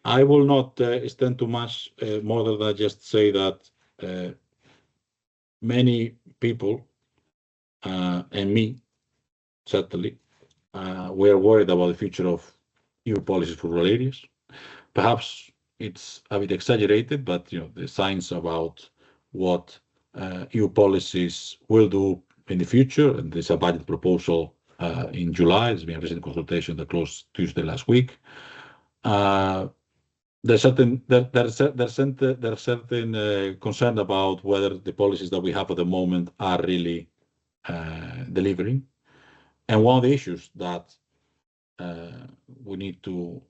I will not extend too much more than that, just say that many people, and me, certainly, we are worried about the future of EU policies for rural areas. Perhaps it's a bit exaggerated, but the signs about what EU policies will do in the future, and there's a budget proposal in July. There's been a recent consultation that closed Tuesday last week. There's certain concern about whether the policies that we have at the moment are really delivering. And one of the issues that we need to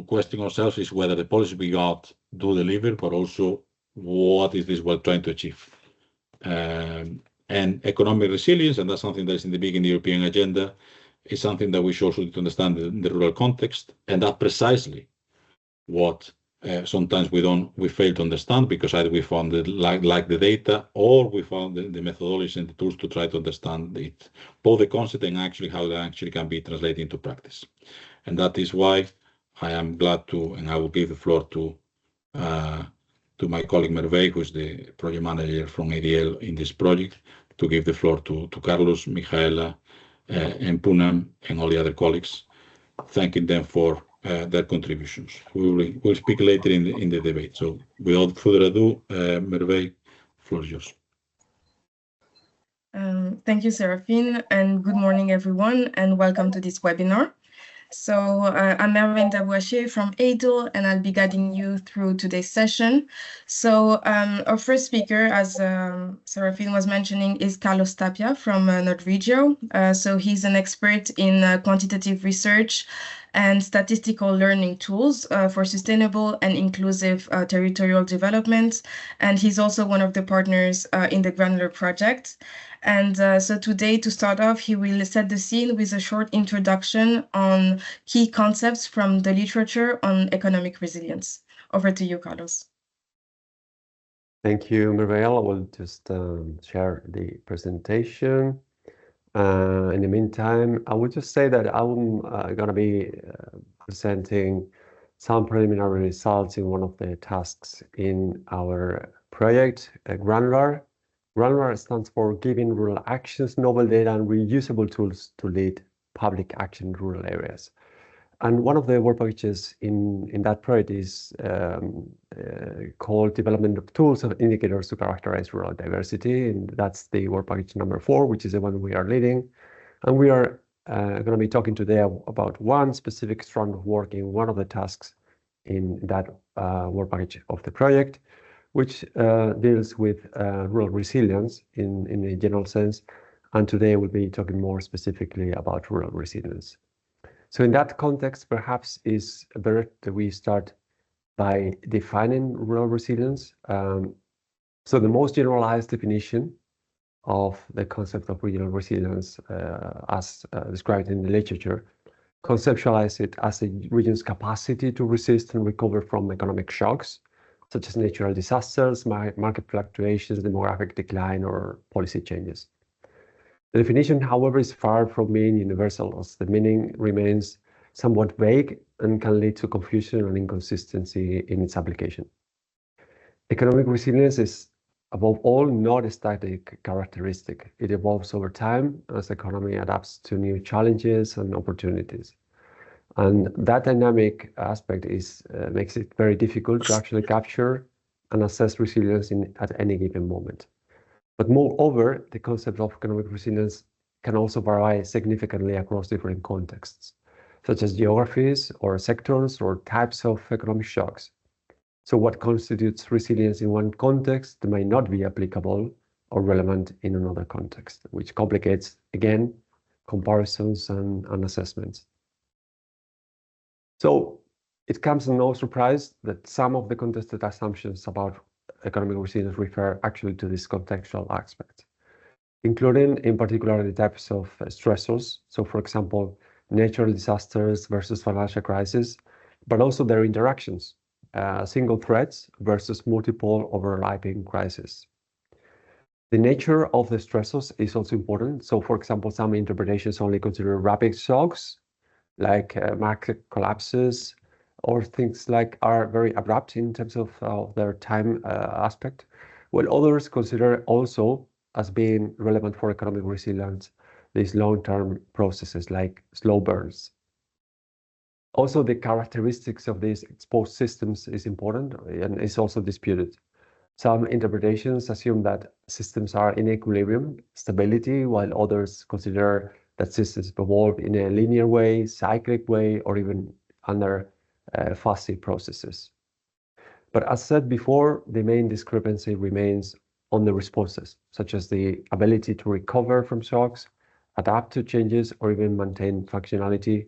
question ourselves is whether the policies we got do deliver, but also what is this we're trying to achieve. And economic resilience, and that's something that is in the big in the European agenda, is something that we should also need to understand in the rural context, and that's precisely what sometimes we fail to understand, because either we found it like the data, or we found the methodology and the tools to try to understand it, both the concept and actually how that actually can be translated into practice. And that is why I am glad to, and I will give the floor to my colleague Merve, who is the project manager from ADL in this project, to give the floor to Carlos, Michaela, and Poonam, and all the other colleagues, thanking them for their contributions. We'll speak later in the debate. So without further ado, Merve, floor is yours. Thank you, Serafin, and good morning, everyone, and welcome to this webinar. So I'm Merve Ndabouache from ADL, and I'll be guiding you through today's session. So our first speaker, as Serafin was mentioning, is Carlos Tapia from Nordregio. So he's an expert in quantitative research and statistical learning tools for sustainable and inclusive territorial development. And he's also one of the partners in the GRANULAR project. And so today, to start off, he will set the scene with a short introduction on key concepts from the literature on economic resilience. Over to you, Carlos. Thank you, Mirella. I will just share the presentation. In the meantime, I will just say that I'm going to be presenting some preliminary results in one of the tasks in our project, GRANULAR. GRANULAR stands for Giving Rural Actions Novel Data and Reusable Tools to Lead Public Action in Rural Areas. And one of the work packages in that project is called Development of Tools and Indicators to Characterize Rural Diversity. And that's the work package number 4, which is the one we are leading. And we are going to be talking today about one specific strand of work in one of the tasks in that work package of the project, which deals with rural resilience in a general sense. And today we'll be talking more specifically about rural resilience. So in that context, perhaps is better that we start by defining rural resilience. So the most generalized definition of the concept of regional resilience, as described in the literature, conceptualize it as a region's capacity to resist and recover from economic shocks, such as natural disasters, market fluctuations, demographic decline, or policy changes. The definition, however, is far from being universal, as the meaning remains somewhat vague and can lead to confusion and inconsistency in its application. Economic resilience is, above all, not a static characteristic. It evolves over time as the economy adapts to new challenges and opportunities. And that dynamic aspect makes it very difficult to actually capture and assess resilience at any given moment. But moreover, the concept of economic resilience can also vary significantly across different contexts, such as geographies or sectors or types of economic shocks. So what constitutes resilience in one context may not be applicable or relevant in another context, which complicates, again, comparisons and assessments. So it comes as no surprise that some of the contested assumptions about economic resilience refer actually to this contextual aspect, including in particular the types of stressors. So for example, natural disasters versus financial crisis, but also their interactions, single threats versus multiple overlapping crises. The nature of the stressors is also important. So for example, some interpretations only consider rapid shocks like market collapses or things like are very abrupt in terms of their time aspect, while others consider also as being relevant for economic resilience these long-term processes like slow burns. Also, the characteristics of these exposed systems is important and is also disputed. Some interpretations assume that systems are in equilibrium, stability, while others consider that systems evolve in a linear way, cyclic way, or even under fuzzy processes. But as said before, the main discrepancy remains on the responses, such as the ability to recover from shocks, adapt to changes, or even maintain functionality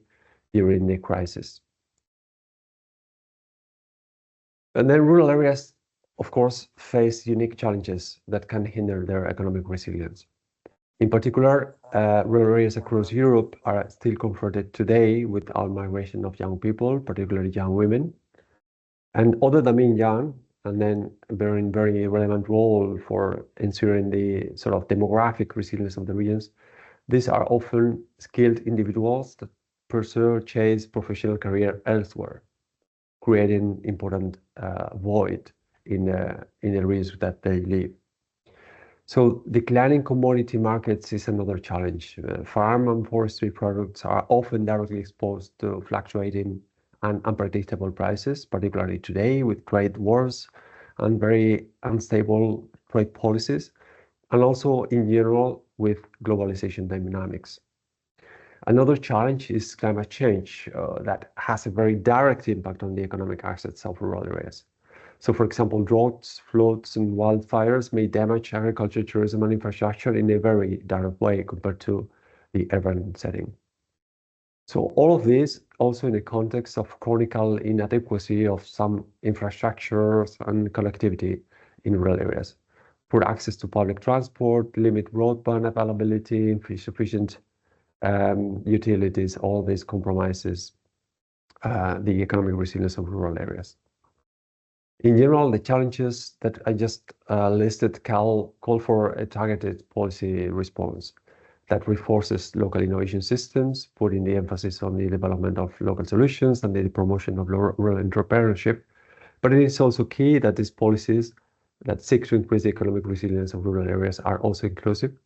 during the crisis. And then rural areas, of course, face unique challenges that can hinder their economic resilience. In particular, rural areas across Europe are still confronted today with out-migration of young people, particularly young women. And other than being young, and then bearing very relevant role for ensuring the sort of demographic resilience of the regions, these are often skilled individuals that pursue chase professional career elsewhere, creating important void in the regions that they live. So declining commodity markets is another challenge. Farm and forestry products are often directly exposed to fluctuating and unpredictable prices, particularly today with trade wars and very unstable trade policies, and also in general with globalization dynamics. Another challenge is climate change that has a very direct impact on the economic assets of rural areas. So, for example, droughts, floods, and wildfires may damage agriculture, tourism, and infrastructure in a very direct way compared to the urban setting. So all of this also in the context of chronic inadequacy of some infrastructures and connectivity in rural areas. Poor access to public transport, limit broadband availability, insufficient utilities, all these compromises the economic resilience of rural areas. In general, the challenges that I just listed call for a targeted policy response that reinforces local innovation systems, putting the emphasis on the development of local solutions and the promotion of rural entrepreneurship. But it is also key that these policies that seek to increase the economic resilience of rural areas are also inclusive,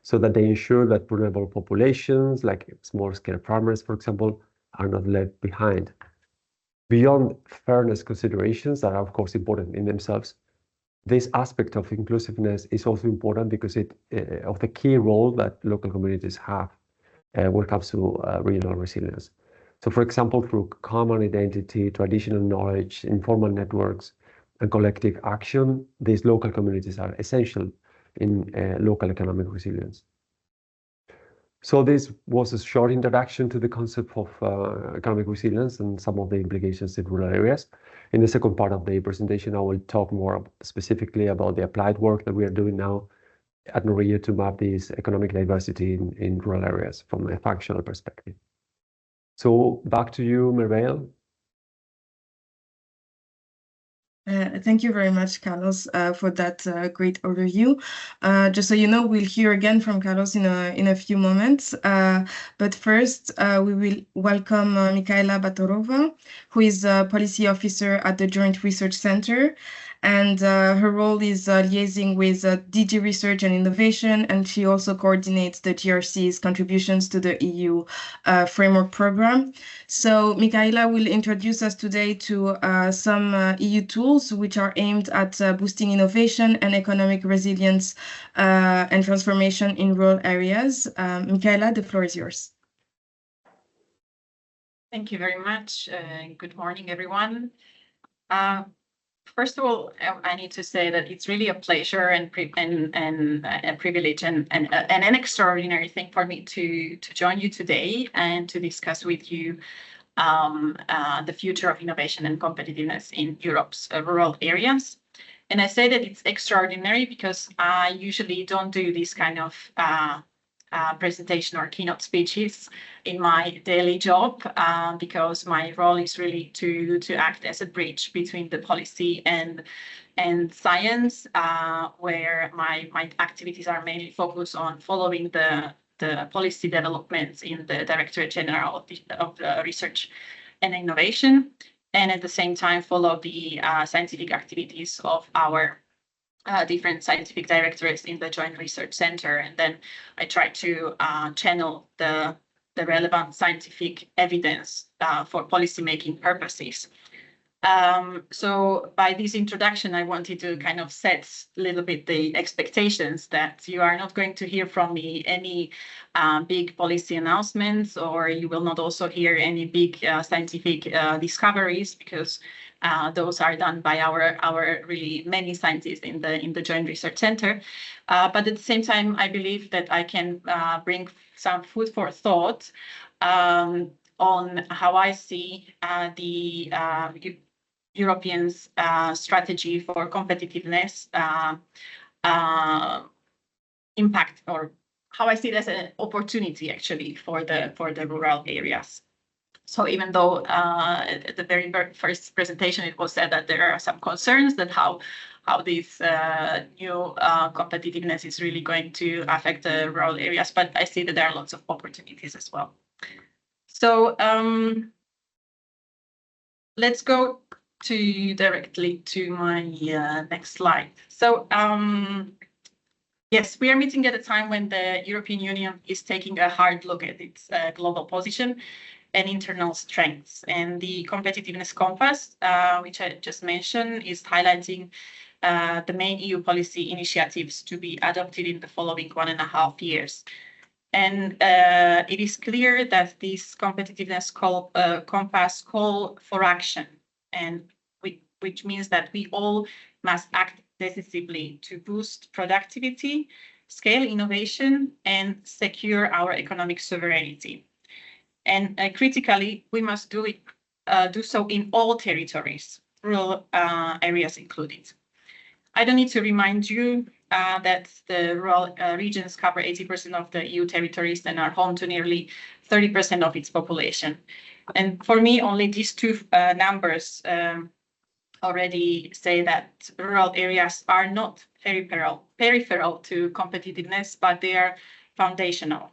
so that they ensure that vulnerable populations, like small-scale farmers, for example, are not left behind. Beyond fairness considerations that are, of course, important in themselves, this aspect of inclusiveness is also important because of the key role that local communities have when it comes to regional resilience. So, for example, through common identity, traditional knowledge, informal networks, and collective action, these local communities are essential in local economic resilience. So this was a short introduction to the concept of economic resilience and some of the implications in rural areas. In the second part of the presentation, I will talk more specifically about the applied work that we are doing now at Noria to map this economic diversity in rural areas from a functional perspective. So back to you, Merveille. Thank you very much, Carlos, for that great overview. Just so you know, we'll hear again from Carlos in a few moments. But first, we will welcome Michaela Batorova, who is a policy officer at the Joint Research Center. And her role is liaising with DG Research and Innovation, and she also coordinates the GRC's contributions to the EU framework program. So Michaela will introduce us today to some EU tools which are aimed at boosting innovation and economic resilience and transformation in rural areas. Michaela, the floor is yours. Thank you very much. Good morning, everyone. First of all, I need to say that it's really a pleasure and a privilege and an extraordinary thing for me to join you today and to discuss with you the future of innovation and competitiveness in Europe's rural areas. And I say that it's extraordinary because I usually don't do this kind of presentation or keynote speeches in my daily job because my role is really to act as a bridge between the policy and science, where my activities are mainly focused on following the policy developments in the Directorate General of Research and Innovation. and at the same time follow the scientific activities of our different scientific directorates in the Joint Research Center. And then I try to channel the relevant scientific evidence for policymaking purposes. So by this introduction, I wanted to kind of set a little bit the expectations that you are not going to hear from me any big policy announcements, or you will not also hear any big scientific discoveries, because those are done by our really many scientists in the Joint Research Center. But at the same time, I believe that I can bring some food for thought on how I see the Europeans' strategy for competitiveness impact, or how I see it as an opportunity actually for the rural areas. So even though at the very first presentation it was said that there are some concerns that how this new competitiveness is really going to affect the rural areas, but I see that there are lots of opportunities as well. So let's go directly to my next slide. So yes, we are meeting at a time when the European Union is taking a hard look at its global position and internal strengths. And the competitiveness compass, which I just mentioned, is highlighting the main EU policy initiatives to be adopted in the following 1.5 years. And it is clear that this competitiveness compass call for action, and which means that we all must act decisively to boost productivity, scale innovation, and secure our economic sovereignty. And critically, we must do so in all territories, rural areas included. I don't need to remind you that the rural regions cover 80% of the EU territories and are home to nearly 30% of its population. And for me, only these two numbers already say that rural areas are not peripheral to competitiveness, but they are foundational.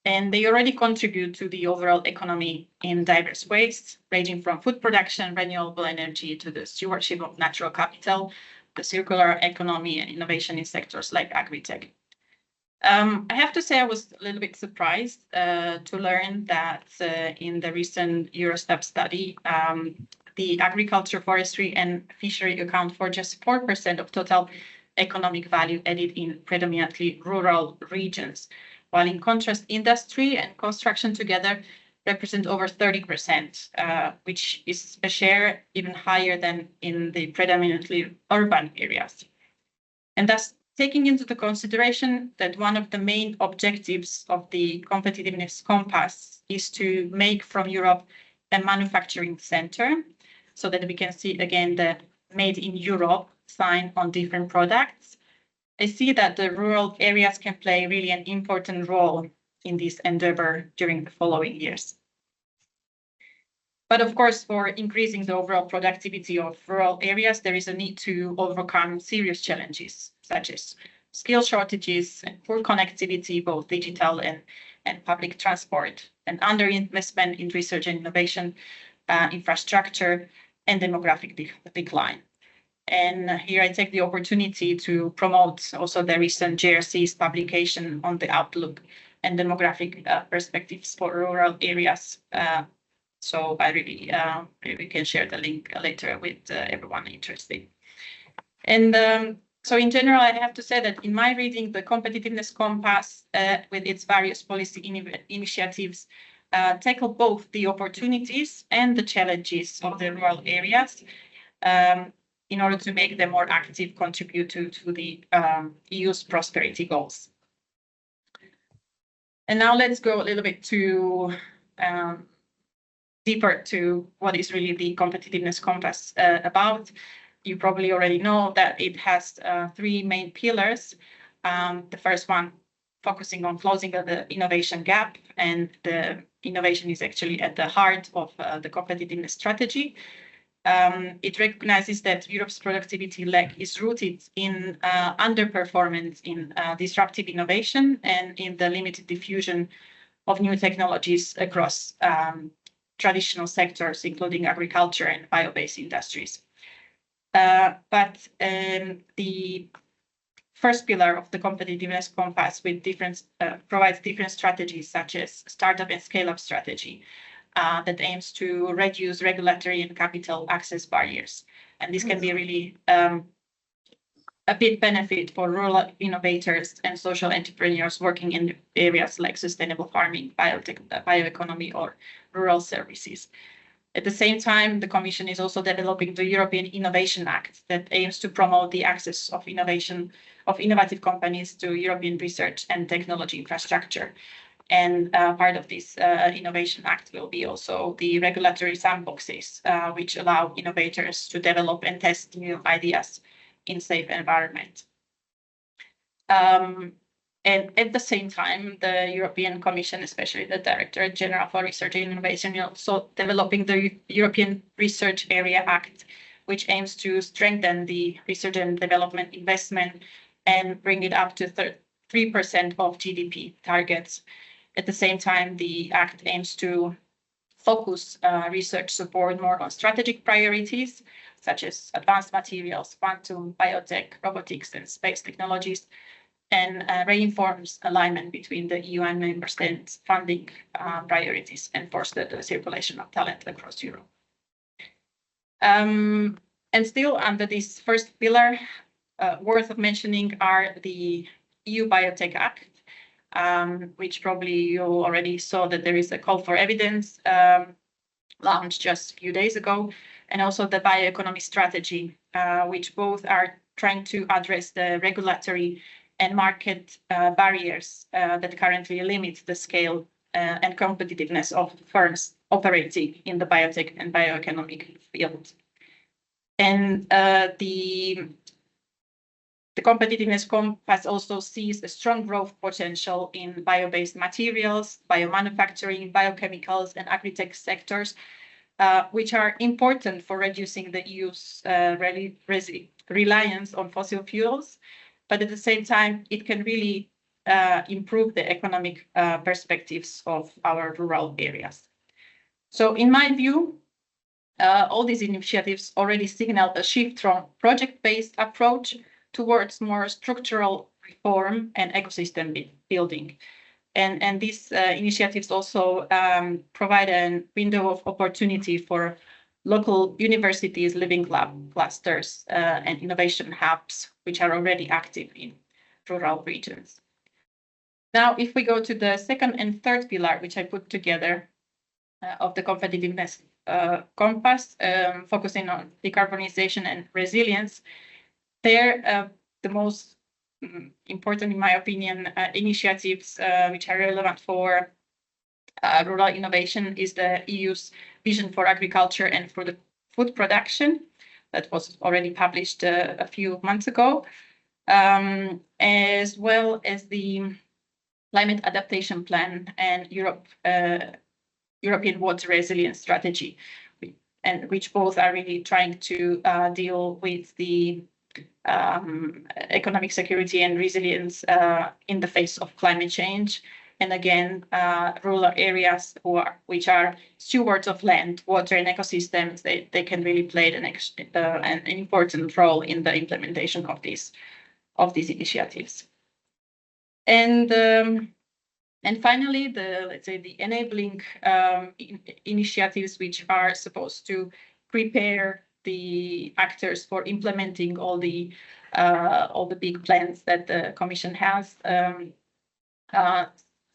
And they already contribute to the overall economy in diverse ways, ranging from food production, renewable energy, to the stewardship of natural capital, the circular economy, and innovation in sectors like agri-tech. I have to say I was a little bit surprised to learn that in the recent Eurostat study, the agriculture, forestry, and fishery account for just 4% of total economic value added in predominantly rural regions, while in contrast, industry and construction together represent over 30%, which is a share even higher than in the predominantly urban areas. And thus, taking into the consideration that one of the main objectives of the competitiveness compass is to make from Europe a manufacturing center, so that we can see again the made in Europe sign on different products, I see that the rural areas can play really an important role in this endeavor during the following years. But of course, for increasing the overall productivity of rural areas, there is a need to overcome serious challenges, such as skill shortages and poor connectivity, both digital and public transport, and underinvestment in research and innovation, infrastructure, and demographic decline. And here I take the opportunity to promote also the recent JRC's publication on the outlook and demographic perspectives for rural areas. So I really we can share the link later with everyone interested. And so in general, I have to say that in my reading, the competitiveness compass with its various policy initiatives tackle both the opportunities and the challenges of the rural areas in order to make them more active contributor to the EU's prosperity goals. And now let's go a little bit to deeper to what is really the competitiveness compass about. You probably already know that it has 3 main pillars. The first one focusing on closing the innovation gap, and the innovation is actually at the heart of the competitiveness strategy. It recognizes that Europe's productivity lag is rooted in underperformance in disruptive innovation and in the limited diffusion of new technologies across traditional sectors, including agriculture and bio-based industries. But the first pillar of the competitiveness compass provides different strategies, such as startup and scale-up strategy, that aims to reduce regulatory and capital access barriers. And this can be really a big benefit for rural innovators and social entrepreneurs working in areas like sustainable farming, bioeconomy, or rural services. At the same time, the Commission is also developing the European Innovation Act that aims to promote the access of innovative companies to European research and technology infrastructure. And part of this Innovation Act will be also the regulatory sandboxes, which allow innovators to develop and test new ideas in safe environment. And at the same time, the European Commission, especially the Director General for Research and Innovation, is also developing the European Research Area Act, which aims to strengthen the research and development investment and bring it up to 3% of GDP targets. At the same time, the Act aims to focus research support more on strategic priorities, such as advanced materials, quantum, biotech, robotics, and space technologies, and reinforce alignment between the EU and member states' funding priorities and foster the circulation of talent across Europe. And still under this first pillar, worth of mentioning are the EU Biotech Act, which probably you already saw that there is a call for evidence launched just a few days ago, and also the bioeconomy strategy, which both are trying to address the regulatory and market barriers that currently limit the scale and competitiveness of firms operating in the biotech and bioeconomic field. And the competitiveness compass also sees a strong growth potential in bio-based materials, biomanufacturing, biochemicals, and agri-tech sectors, which are important for reducing the EU's reliance on fossil fuels. But at the same time, it can really improve the economic perspectives of our rural areas. So in my view, all these initiatives already signal a shift from project-based approach towards more structural reform and ecosystem building. And these initiatives also provide a window of opportunity for local universities, living lab clusters, and innovation hubs, which are already active in rural regions. Now, if we go to the second and third pillar, which I put together of the competitiveness compass, focusing on decarbonization and resilience, there the most important, in my opinion, initiatives which are relevant for rural innovation is the EU's vision for agriculture and for the food production that was already published a few months ago, as well as the climate adaptation plan and European water resilience strategy, and which both are really trying to deal with the economic security and resilience in the face of climate change. And again, rural areas which are stewards of land, water, and ecosystems, they can really play an important role in the implementation of these initiatives. And finally, let's say the enabling initiatives, which are supposed to prepare the actors for implementing all the big plans that the Commission has.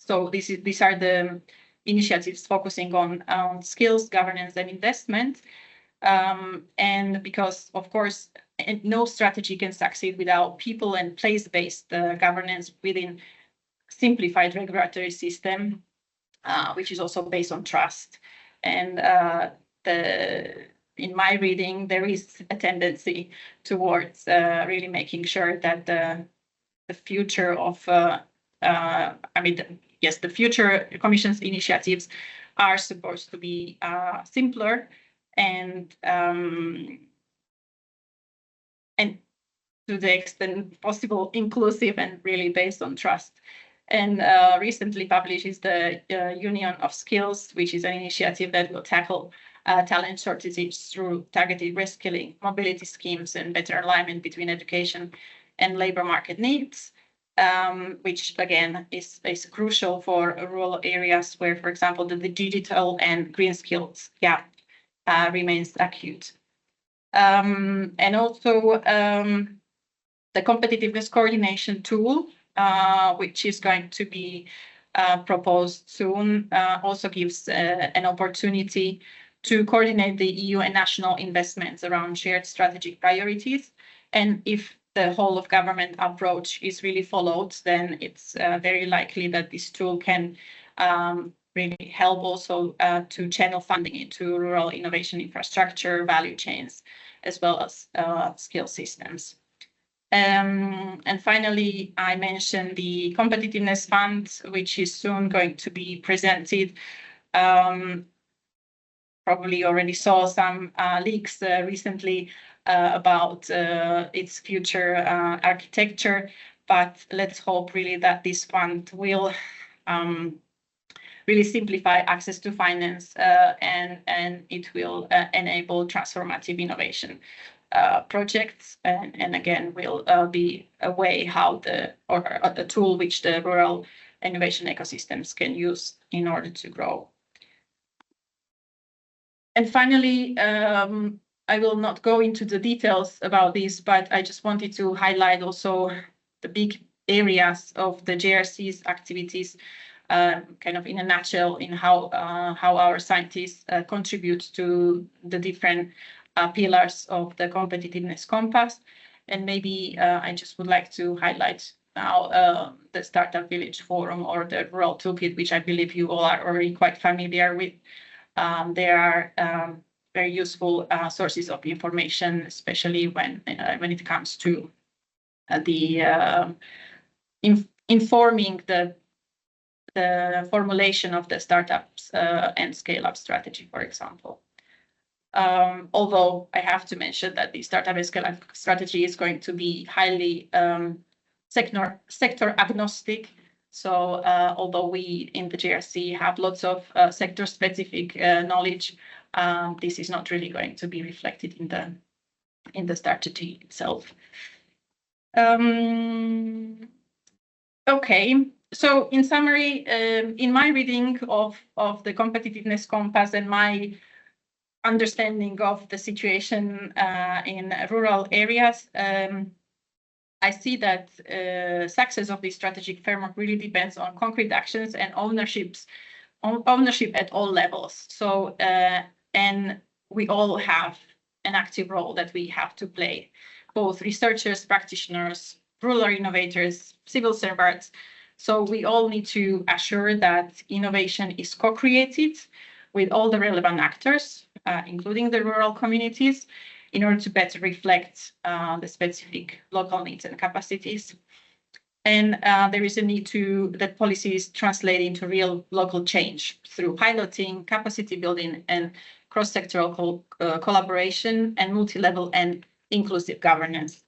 So these are the initiatives focusing on skills, governance, and investment. And because, of course, no strategy can succeed without people and place-based governance within simplified regulatory system, which is also based on trust. And in my reading, there is a tendency towards really making sure that the future of the future Commission's initiatives are supposed to be simpler and to the extent possible inclusive and really based on trust. And recently published is the Union of Skills, which is an initiative that will tackle talent shortages through targeted reskilling, mobility schemes, and better alignment between education and labor market needs, which again is crucial for rural areas where, for example, the digital and green skills gap remains acute. And also the competitiveness coordination tool, which is going to be proposed soon, also gives an opportunity to coordinate the EU and national investments around shared strategic priorities. And if the whole of government approach is really followed, then it's very likely that this tool can really help also to channel funding into rural innovation infrastructure, value chains, as well as skill systems. And finally, I mentioned the Competitiveness Fund, which is soon going to be presented. Probably already saw some leaks recently about its future architecture, but let's hope really that this fund will really simplify access to finance and it will enable transformative innovation projects, and again will be a way how a tool which the rural innovation ecosystems can use in order to grow. And finally, I will not go into the details about this, but I just wanted to highlight also the big areas of the JRC's activities, kind of in a nutshell, in how our scientists contribute to the different pillars of the competitiveness compass. And maybe I just would like to highlight now the Startup Village Forum or the Rural Toolkit, which I believe you all are already quite familiar with. There are very useful sources of information, especially when it comes to the informing the formulation of the startups and scale-up strategy, for example. Although I have to mention that the startup and scale-up strategy is going to be highly sector agnostic. So although we in the GRC have lots of sector-specific knowledge, this is not really going to be reflected in the strategy itself. Okay, so in summary, in my reading of the competitiveness compass and my understanding of the situation in rural areas, I see that success of this strategic framework really depends on concrete actions and ownership at all levels. So, and we all have an active role that we have to play, both researchers, practitioners, rural innovators, civil servants. So we all need to assure that innovation is co-created with all the relevant actors, including the rural communities, in order to better reflect the specific local needs and capacities. And there is a need that policies translate into real local change through piloting, capacity building, and cross-sectoral collaboration and multi-level and inclusive governance.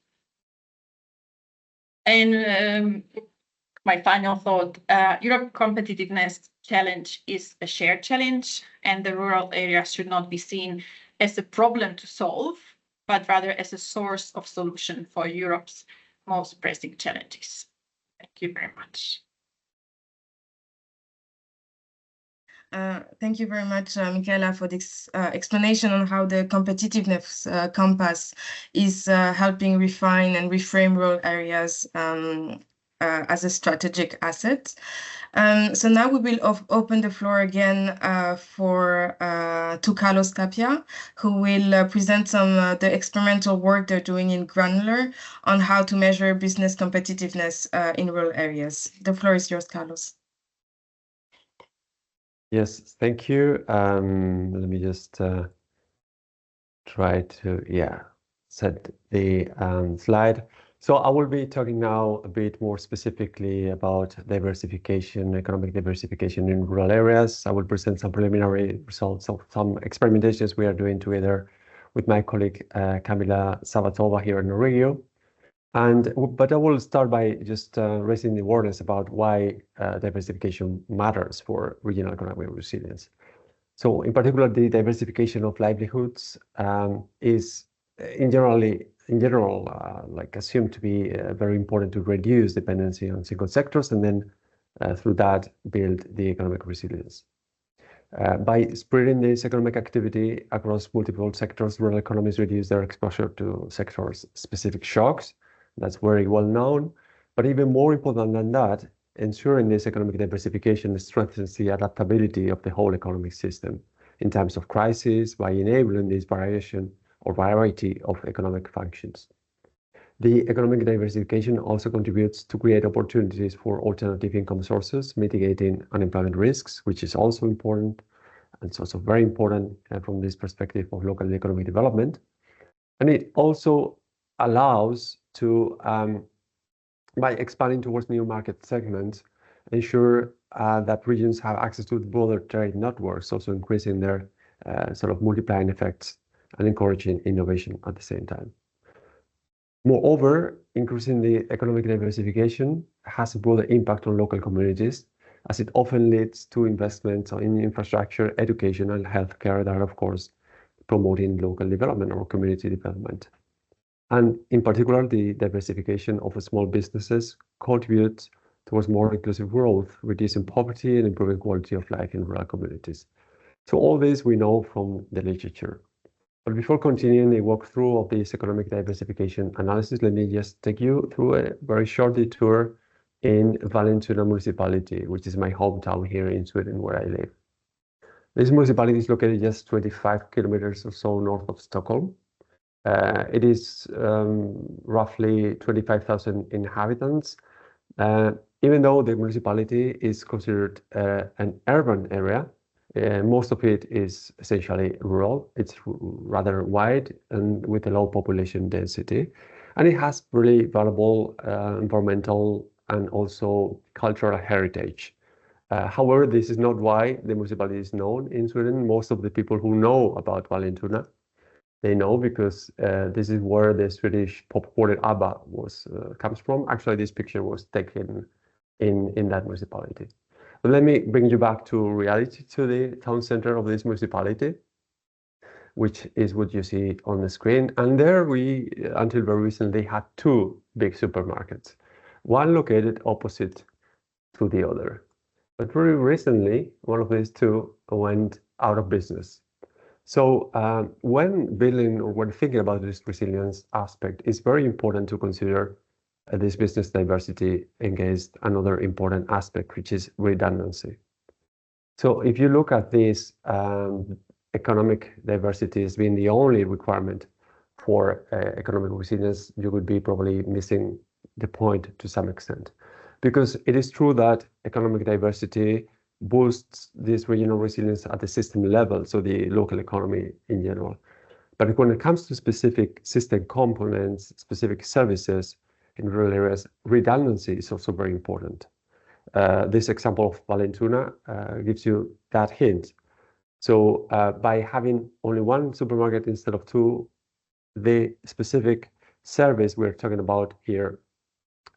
And my final thought, Europe competitiveness challenge is a shared challenge, and the rural areas should not be seen as a problem to solve, but rather as a source of solution for Europe's most pressing challenges. Thank you very much. Thank you very much, Michaela, for this explanation on how the competitiveness compass is helping refine and reframe rural areas as a strategic asset. So now we will open the floor again to Carlos Tapia, who will present some the experimental work they're doing in GRANULAR on how to measure business competitiveness in rural areas. The floor is yours, Carlos. Yes, thank you. Let me just try to, set the slide. So I will be talking now a bit more specifically about diversification, economic diversification in rural areas. I will present some preliminary results of some experimentations we are doing together with my colleague Kamila Sabatova here in Norway. But I will start by just raising the awareness about why diversification matters for regional economic resilience. So in particular, the diversification of livelihoods is in general like assumed to be very important to reduce dependency on single sectors, and then through that build the economic resilience. By spreading this economic activity across multiple sectors, rural economies reduce their exposure to sector-specific shocks. That's very well known. But even more important than that, ensuring this economic diversification strengthens the adaptability of the whole economic system in times of crisis by enabling this variation or variety of economic functions. The economic diversification also contributes to create opportunities for alternative income sources, mitigating unemployment risks, which is also important. And it's also very important from this perspective of local economic development. And it also allows to, by expanding towards new market segments, ensure that regions have access to broader trade networks, also increasing their sort of multiplying effects and encouraging innovation at the same time. Moreover, increasing the economic diversification has a broader impact on local communities, as it often leads to investments in infrastructure, education, and healthcare that are, of course, promoting local development or community development. And in particular, the diversification of small businesses contributes towards more inclusive growth, reducing poverty and improving quality of life in rural communities. So all this we know from the literature. But before continuing the walkthrough of this economic diversification analysis, let me just take you through a very short detour in Vallentuna municipality, which is my hometown here in Sweden, where I live. This municipality is located just 25 kilometers or so north of Stockholm. It is roughly 25,000 inhabitants. Even though the municipality is considered an urban area, most of it is essentially rural. It's rather wide and with a low population density. And it has really valuable environmental and also cultural heritage. However, this is not why the municipality is known in Sweden. Most of the people who know about Vallentuna, they know because this is where the Swedish pop quartet ABBA comes from. Actually, this picture was taken in that municipality. But let me bring you back to reality, to the town center of this municipality, which is what you see on the screen. And there we, until very recently, had two big supermarkets, one located opposite to the other. But very recently, one of these two went out of business. So when building or when thinking about this resilience aspect, it's very important to consider this business diversity against another important aspect, which is redundancy. So if you look at this economic diversity as being the only requirement for economic resilience, you would be probably missing the point to some extent. Because it is true that economic diversity boosts this regional resilience at the system level, so the local economy in general. But when it comes to specific system components, specific services in rural areas, redundancy is also very important. This example of Vallentuna gives you that hint. So by having only one supermarket instead of two, the specific service we're talking about here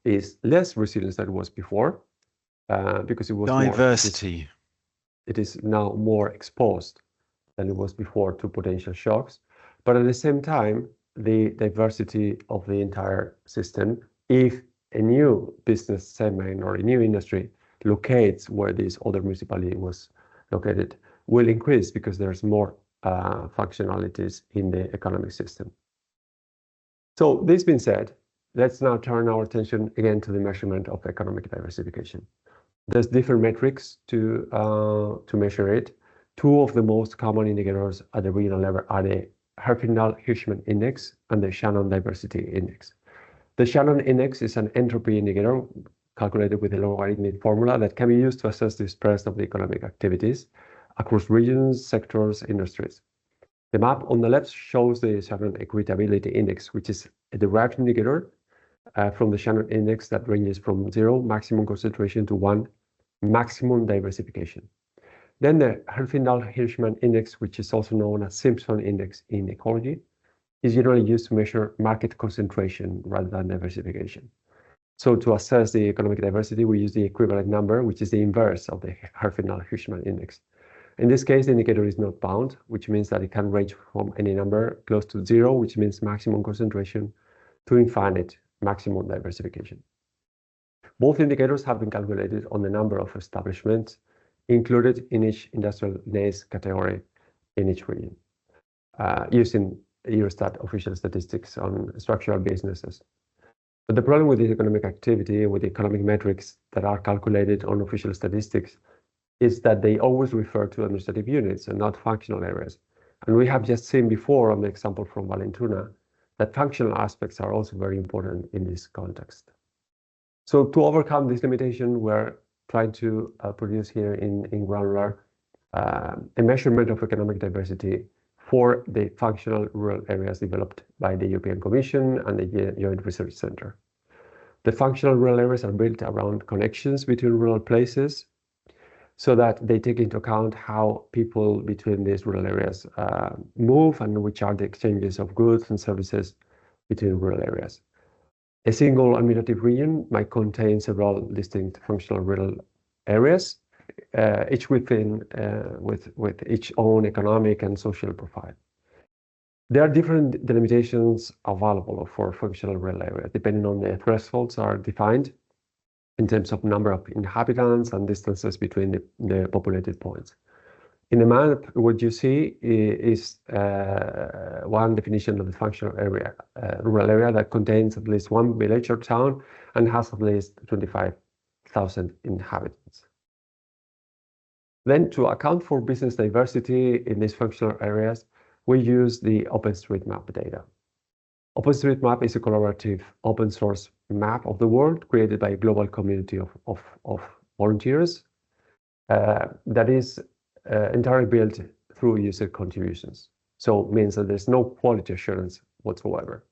is less resilient than it was before, because it was diversity. It is now more exposed than it was before to potential shocks. But at the same time, the diversity of the entire system, if a new business segment or a new industry locates where this other municipality was located, will increase because there's more functionalities in the economic system. So this being said, let's now turn our attention again to the measurement of economic diversification. There's different metrics to measure it. Two of the most common indicators at the regional level are the Herfindahl-Hirschman Index and the Shannon Diversity Index. The Shannon Index is an entropy indicator calculated with a logarithmic formula that can be used to assess the spread of the economic activities across regions, sectors, industries. The map on the left shows the Shannon Equitability Index, which is a derived indicator from the Shannon Index that ranges from 0, maximum concentration, to 1, maximum diversification. Then the Herfindahl-Hirschman Index, which is also known as Simpson Index in ecology, is generally used to measure market concentration rather than diversification. So to assess the economic diversity, we use the equivalent number, which is the inverse of the Herfindahl-Hirschman index. In this case, the indicator is not bound, which means that it can range from any number close to 0, which means maximum concentration, to infinite, maximum diversification. Both indicators have been calculated on the number of establishments included in each industrial NACE category in each region, using Eurostat official statistics on structural businesses. But the problem with this economic activity, with the economic metrics that are calculated on official statistics, is that they always refer to administrative units and not functional areas. And we have just seen before on the example from Vallentuna that functional aspects are also very important in this context. So to overcome this limitation, we're trying to produce here in GRANULAR a measurement of economic diversity for the functional rural areas developed by the European Commission and the Joint Research Center. The functional rural areas are built around connections between rural places so that they take into account how people between these rural areas move and which are the exchanges of goods and services between rural areas. A single administrative region might contain several distinct functional rural areas, each with its own economic and social profile. There are different delimitations available for functional rural areas, depending on the thresholds are defined in terms of number of inhabitants and distances between the populated points. In the map, what you see is one definition of the functional area, rural area that contains at least one village or town and has at least 25,000 inhabitants. Then to account for business diversity in these functional areas, we use the OpenStreetMap data. OpenStreetMap is a collaborative open source map of the world created by a global community of volunteers that is entirely built through user contributions. So it means that there's no quality assurance whatsoever.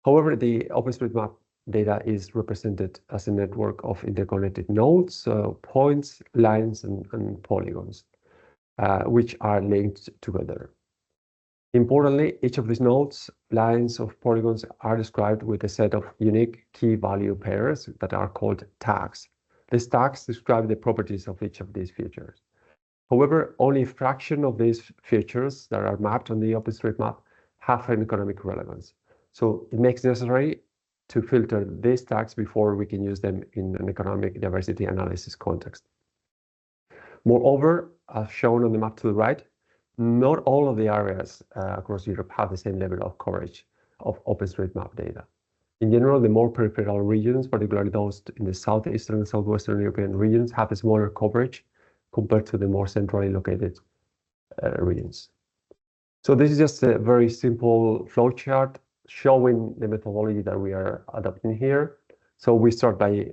However, the OpenStreetMap data is represented as a network of interconnected nodes, points, lines, and polygons, which are linked together. Importantly, each of these nodes, lines, or polygons are described with a set of unique key value pairs that are called tags. These tags describe the properties of each of these features. However, only a fraction of these features that are mapped on the OpenStreetMap have an economic relevance. So it makes necessary to filter these tags before we can use them in an economic diversity analysis context. Moreover, as shown on the map to the right, not all of the areas across Europe have the same level of coverage of OpenStreetMap data. In general, the more peripheral regions, particularly those in the southeastern and southwestern European regions, have a smaller coverage compared to the more centrally located regions. So this is just a very simple flowchart showing the methodology that we are adopting here. So we start by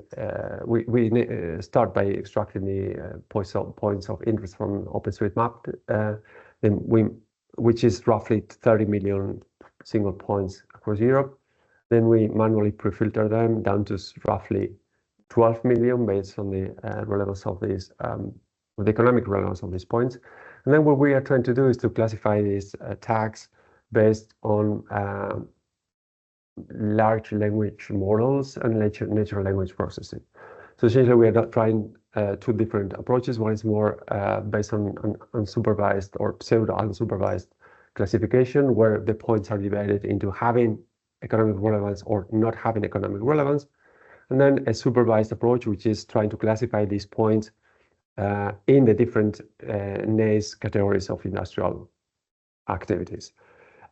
extracting the points of interest from OpenStreetMap, which is roughly 30 million single points across Europe. Then we manually pre-filter them down to roughly 12 million based on the relevance of these, the economic relevance of these points. And then what we are trying to do is to classify these tags based on large language models and natural language processing. So essentially, we are not trying two different approaches. One is more based on unsupervised or pseudo-unsupervised classification, where the points are divided into having economic relevance or not having economic relevance. And then a supervised approach, which is trying to classify these points in the different NACE categories of industrial activities.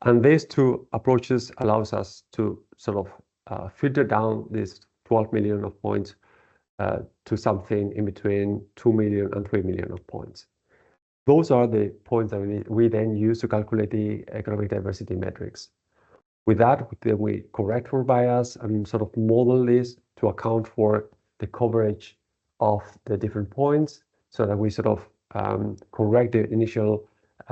And these two approaches allows us to sort of filter down these 12 million of points to something in between 2 million and 3 million of points. Those are the points that we then use to calculate the economic diversity metrics. With that, then we correct for bias and sort of model this to account for the coverage of the different points so that we sort of correct the initial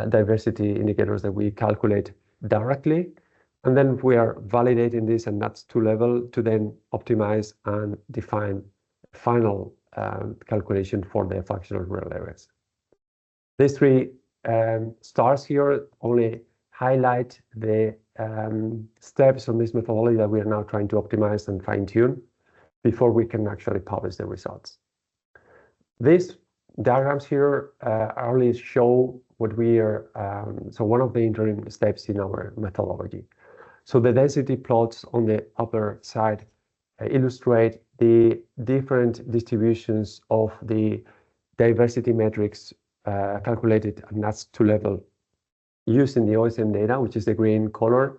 diversity indicators that we calculate directly. And then we are validating this and that's to level to then optimize and define final calculation for the functional rural areas. These three stars here only highlight the steps on this methodology that we are now trying to optimize and fine-tune before we can actually publish the results. These diagrams here only show what we are, so one of the interim steps in our methodology. So the density plots on the upper side illustrate the different distributions of the diversity metrics calculated at NUTS2 level using the OSM data, which is the green color,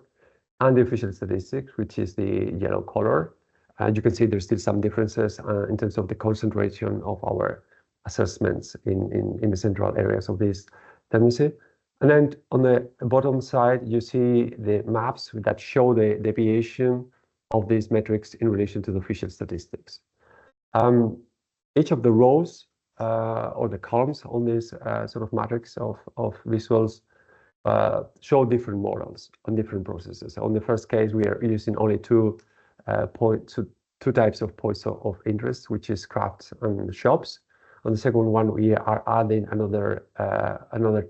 and the official statistics, which is the yellow color. And you can see there's still some differences in terms of the concentration of our assessments in the central areas of this tendency. And then on the bottom side, you see the maps that show the deviation of these metrics in relation to the official statistics. Each of the rows or the columns on this sort of matrix of visuals show different models on different processes. On the first case, we are using only two types of points of interest, which is crafts and shops. On the second one, we are adding another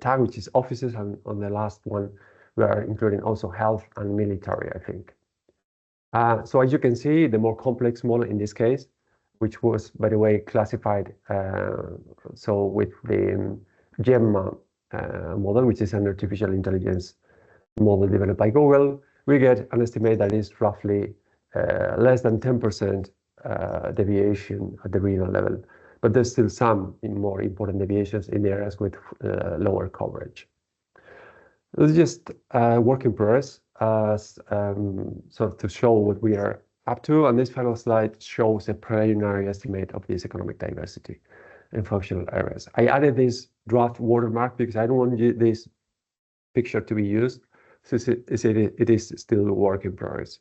tag, which is offices, and on the last one, we are including also health and military, I think. So as you can see, the more complex model in this case, which was, by the way, classified so with the GEMMA model, which is an artificial intelligence model developed by Google, we get an estimate that is roughly less than 10% deviation at the regional level. But there's still some more important deviations in the areas with lower coverage. It's just work in progress, sort of to show what we are up to. And this final slide shows a preliminary estimate of this economic diversity in functional areas. I added this draft watermark because I don't want this picture to be used. So it is still a work in progress.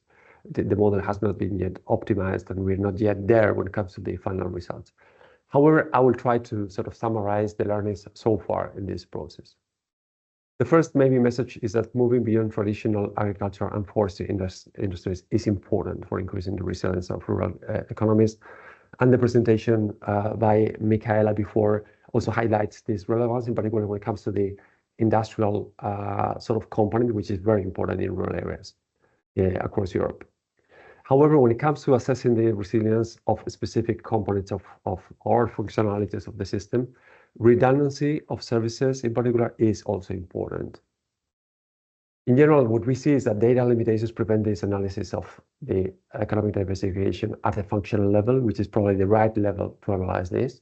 The model has not been yet optimized, and we're not yet there when it comes to the final results. However, I will try to sort of summarize the learnings so far in this process. The first maybe message is that moving beyond traditional agriculture and forestry industries is important for increasing the resilience of rural economies. And the presentation by Michaela before also highlights this relevance, in particular when it comes to the industrial sort of component, which is very important in rural areas across Europe. However, when it comes to assessing the resilience of specific components of or functionalities of the system, redundancy of services in particular is also important. In general, what we see is that data limitations prevent this analysis of the economic diversification at a functional level, which is probably the right level to analyze this.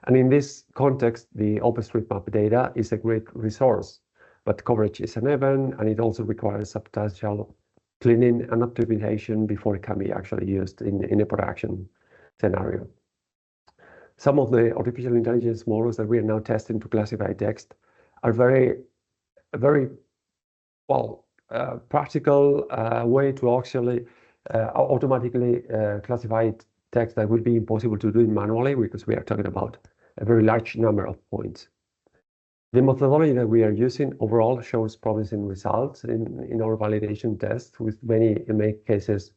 And in this context, the OpenStreetMap data is a great resource, but coverage is uneven, and it also requires substantial cleaning and optimization before it can be actually used in a production scenario. Some of the artificial intelligence models that we are now testing to classify text are very well practical way to actually automatically classify text that would be impossible to do manually, because we are talking about a very large number of points. The methodology that we are using overall shows promising results in our validation tests, with in many cases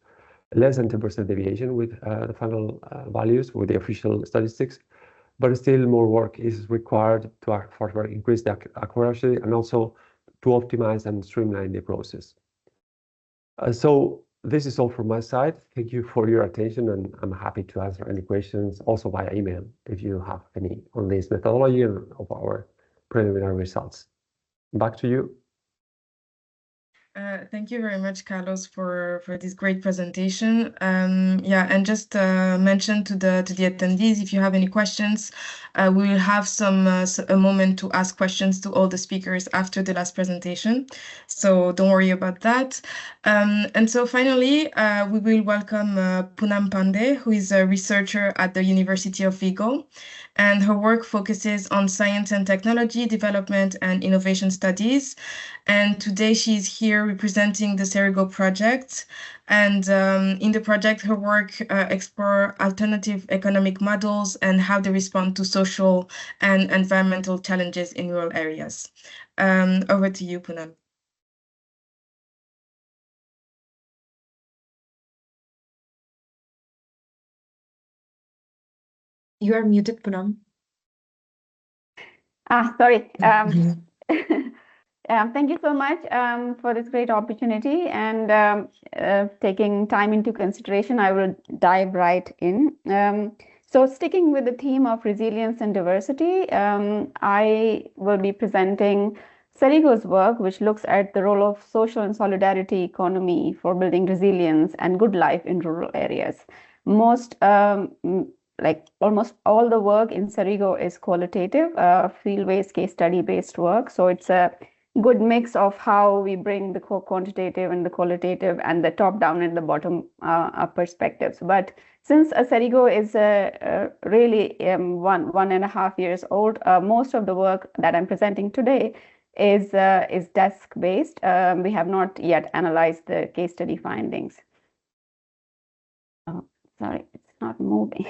less than 10% deviation with the final values with the official statistics, but still more work is required to further increase the accuracy and also to optimize and streamline the process. So this is all from my side. Thank you for your attention, and I'm happy to answer any questions also via email if you have any on this methodology and of our preliminary results. Back to you. Thank you very much, Carlos, for this great presentation. Yeah, and just mention to the attendees, if you have any questions, we will have a moment to ask questions to all the speakers after the last presentation. So don't worry about that. And so finally, we will welcome Poonam Pandey, who is a researcher at the University of Vigo, and her work focuses on science and technology development and innovation studies. And today she's here representing the Serigo project. And in the project, her work explore alternative economic models and how they respond to social and environmental challenges in rural areas. Over to you, Poonam. You are muted, Poonam. Sorry. Thank you so much for this great opportunity, and taking time into consideration, I will dive right in. So sticking with the theme of resilience and diversity, I will be presenting Cerigo's work, which looks at the role of social and solidarity economy for building resilience and good life in rural areas. Like almost all the work in Cerigo is qualitative, field-based, case study-based work. So it's a good mix of how we bring the quantitative and the qualitative and the top-down and the bottom-up perspectives. But since Cerigo is really 1.5 years old, most of the work that I'm presenting today is desk-based. We have not yet analyzed the case study findings. Oh, sorry, it's not moving.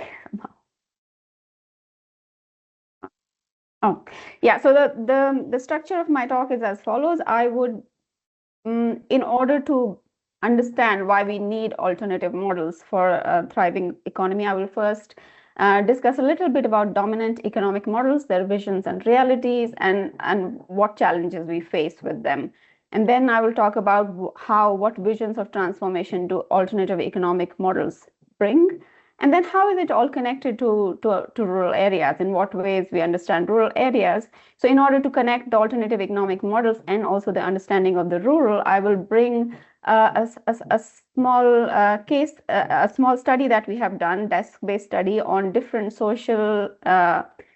Oh, yeah. So the structure of my talk is as follows. I would, in order to understand why we need alternative models for a thriving economy, I will first discuss a little bit about dominant economic models, their visions and realities, and what challenges we face with them. And then I will talk about what visions of transformation do alternative economic models bring. And then how is it all connected to rural areas? In what ways we understand rural areas? So in order to connect the alternative economic models and also the understanding of the rural, I will bring a small study that we have done, desk-based study on different social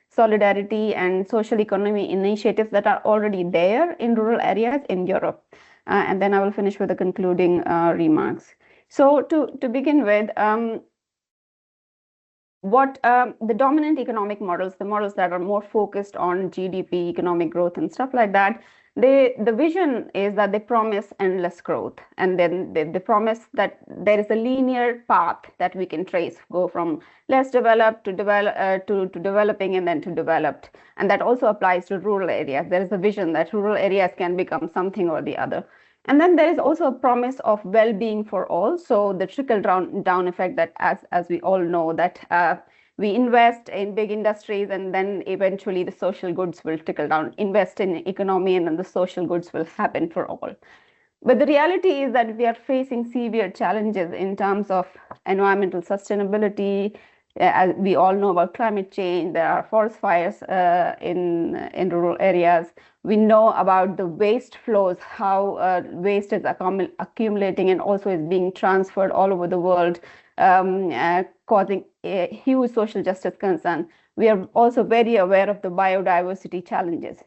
solidarity and social economy initiatives that are already there in rural areas in Europe. And then I will finish with the concluding remarks. So to begin with, what the dominant economic models, the models that are more focused on GDP, economic growth and stuff like that, the vision is that they promise endless growth. And then they promise that there is a linear path that we can trace, go from less developed to developing and then to developed. And that also applies to rural areas. There is a vision that rural areas can become something or the other. And then there is also a promise of well-being for all. So the trickle-down effect that, as we all know, that we invest in big industries and then eventually the social goods will trickle down. Invest in economy and then the social goods will happen for all. But the reality is that we are facing severe challenges in terms of environmental sustainability. As we all know about climate change, there are forest fires in rural areas. We know about the waste flows, how waste is accumulating and also is being transferred all over the world, causing a huge social justice concern. We are also very aware of the biodiversity challenges.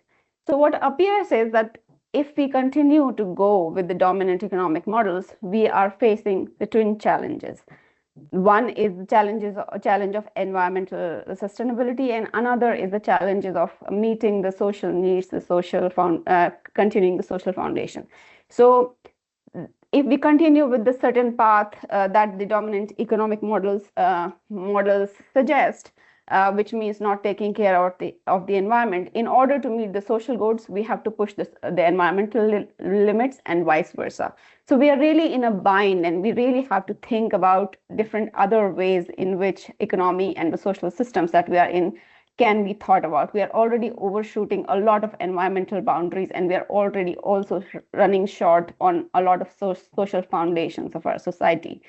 So what appears is that if we continue to go with the dominant economic models, we are facing the twin challenges. One is the challenge of environmental sustainability, and another is the challenges of meeting the social needs, continuing the social foundation. So if we continue with the certain path that the dominant economic models suggest, which means not taking care of the environment, in order to meet the social goals, we have to push the environmental limits and vice versa. So we are really in a bind, and we really have to think about different other ways in which economy and the social systems that we are in can be thought about. We are already overshooting a lot of environmental boundaries, and we are already also running short on a lot of social foundations of our society.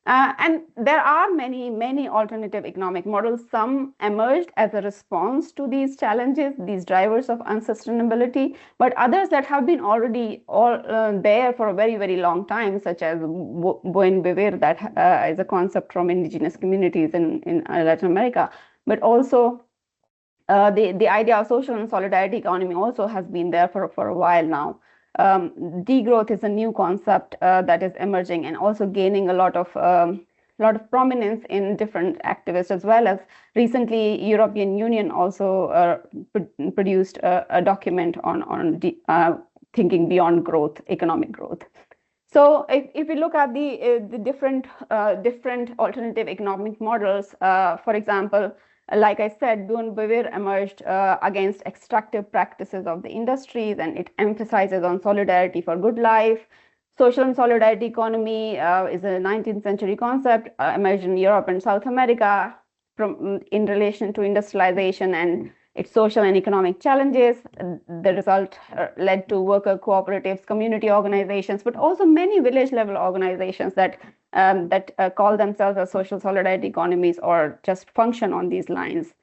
And there are many alternative economic models. Some emerged as a response to these challenges, these drivers of unsustainability, but others that have been already there for a very long time, such as buen vivir, that is a concept from indigenous communities in Latin America, but also the idea of social and solidarity economy also has been there for a while now. Degrowth is a new concept that is emerging and also gaining a lot of prominence in different activists, as well as recently European Union also produced a document on thinking beyond growth, economic growth. So if we look at the different alternative economic models, for example, like I said, buen vivir emerged against extractive practices of the industries, and it emphasizes on solidarity for good life. Social and solidarity economy is a 19th century concept, emerged in Europe and South America in relation to industrialization and its social and economic challenges. The result led to worker cooperatives, community organizations, but also many village level organizations that call themselves as social solidarity economies or just function on these lines.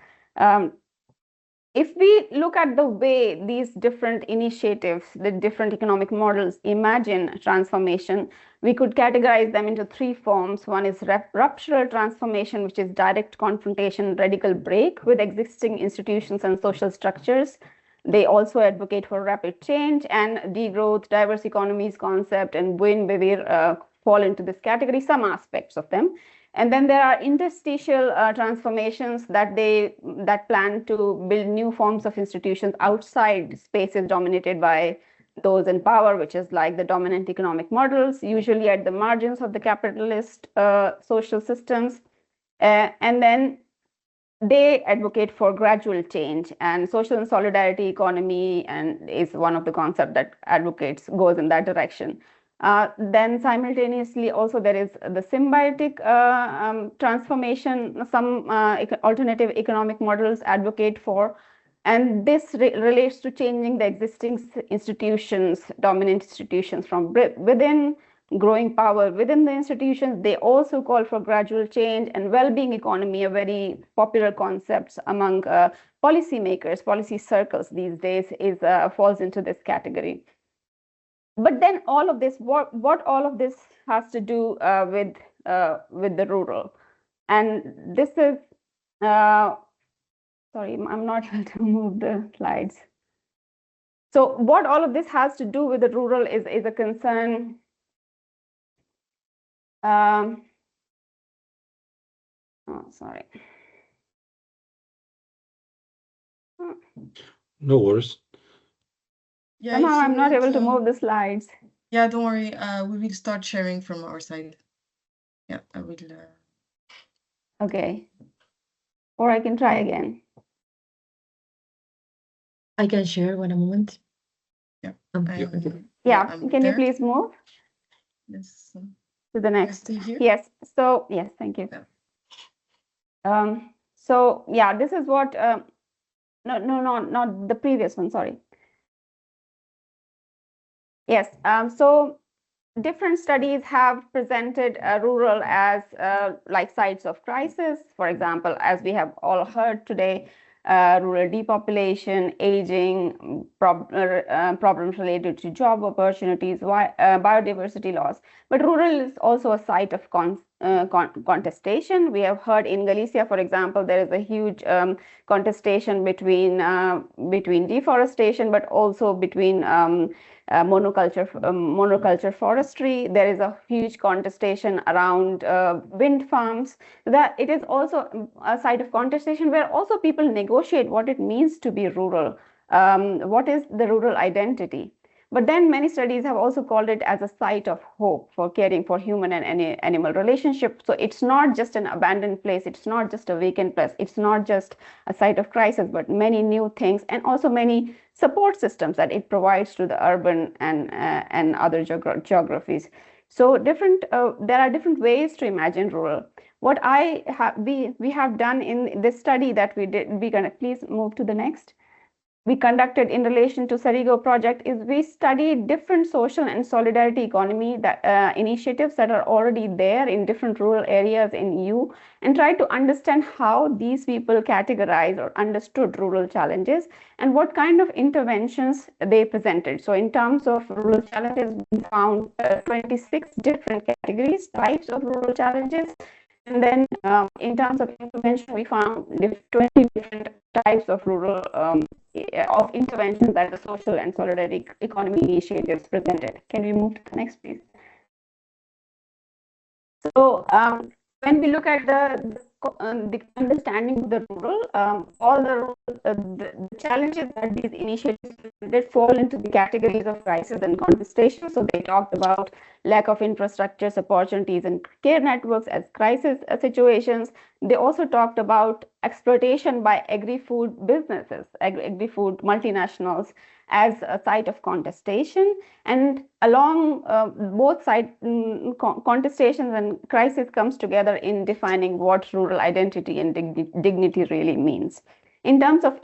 If we look at the way these different initiatives, the different economic models imagine transformation, we could categorize them into three forms. One is ruptural transformation, which is direct confrontation, radical break with existing institutions and social structures. They also advocate for rapid change, and degrowth, diverse economies concept, and Buin-Bevere fall into this category, some aspects of them. And then there are interstitial transformations that plan to build new forms of institutions outside spaces dominated by those in power, which is like the dominant economic models, usually at the margins of the capitalist social systems. And then they advocate for gradual change, and social and solidarity economy and is one of the concepts that goes in that direction. Then simultaneously also there is the symbiotic transformation some alternative economic models advocate for, and this relates to changing the existing institutions, dominant institutions from within, growing power within the institutions. They also call for gradual change, and well-being economy, a very popular concept among policymakers, policy circles these days, falls into this category. But then all of this, what all of this has to do with the rural, and this is sorry, I'm not able to move the slides. So what all of this has to do with the rural is a concern. Oh, sorry. No worries. Yeah, Somehow I'm not able to move the slides. Yeah, don't worry. We will start sharing from our side. Yeah, I will. Okay. Or I can try again. I can share one moment. Yeah. Yeah. Can you please move? Yes. To the next. Here? Yes. So yes, thank you. Yeah. So yeah, this is what. No, not the previous one. Sorry. Yes. So different studies have presented rural as like sites of crisis. For example, as we have all heard today, rural depopulation, aging, problems related to job opportunities, biodiversity loss. But rural is also a site of contestation. We have heard in Galicia, for example, there is a huge contestation between deforestation, but also between monoculture forestry. There is a huge contestation around wind farms. That it is also a site of contestation where also people negotiate what it means to be rural, what is the rural identity. But then many studies have also called it as a site of hope for caring for human and animal relationships. So it's not just an abandoned place, it's not just a vacant place, it's not just a site of crisis, but many new things and also many support systems that it provides to the urban and other geographies. So there are different ways to imagine rural. What we have done in this study that we did, we're gonna please move to the next. We conducted in relation to Cerigo project is we studied different social and solidarity economy initiatives that are already there in different rural areas in EU and tried to understand how these people categorize or understood rural challenges and what kind of interventions they presented. So in terms of rural challenges, we found 26 different categories, types of rural challenges. And then in terms of intervention, we found 20 different types of rural of interventions that the social and solidarity economy initiatives presented. Can we move to the next, please? So when we look at the understanding of the rural, all the challenges that these initiatives did fall into the categories of crisis and contestation. So they talked about lack of infrastructures, opportunities, and care networks as crisis situations. They also talked about exploitation by agri-food businesses, agri-food multinationals as a site of contestation. And along both sides, contestations and crisis comes together in defining what rural identity and dignity really means. In terms of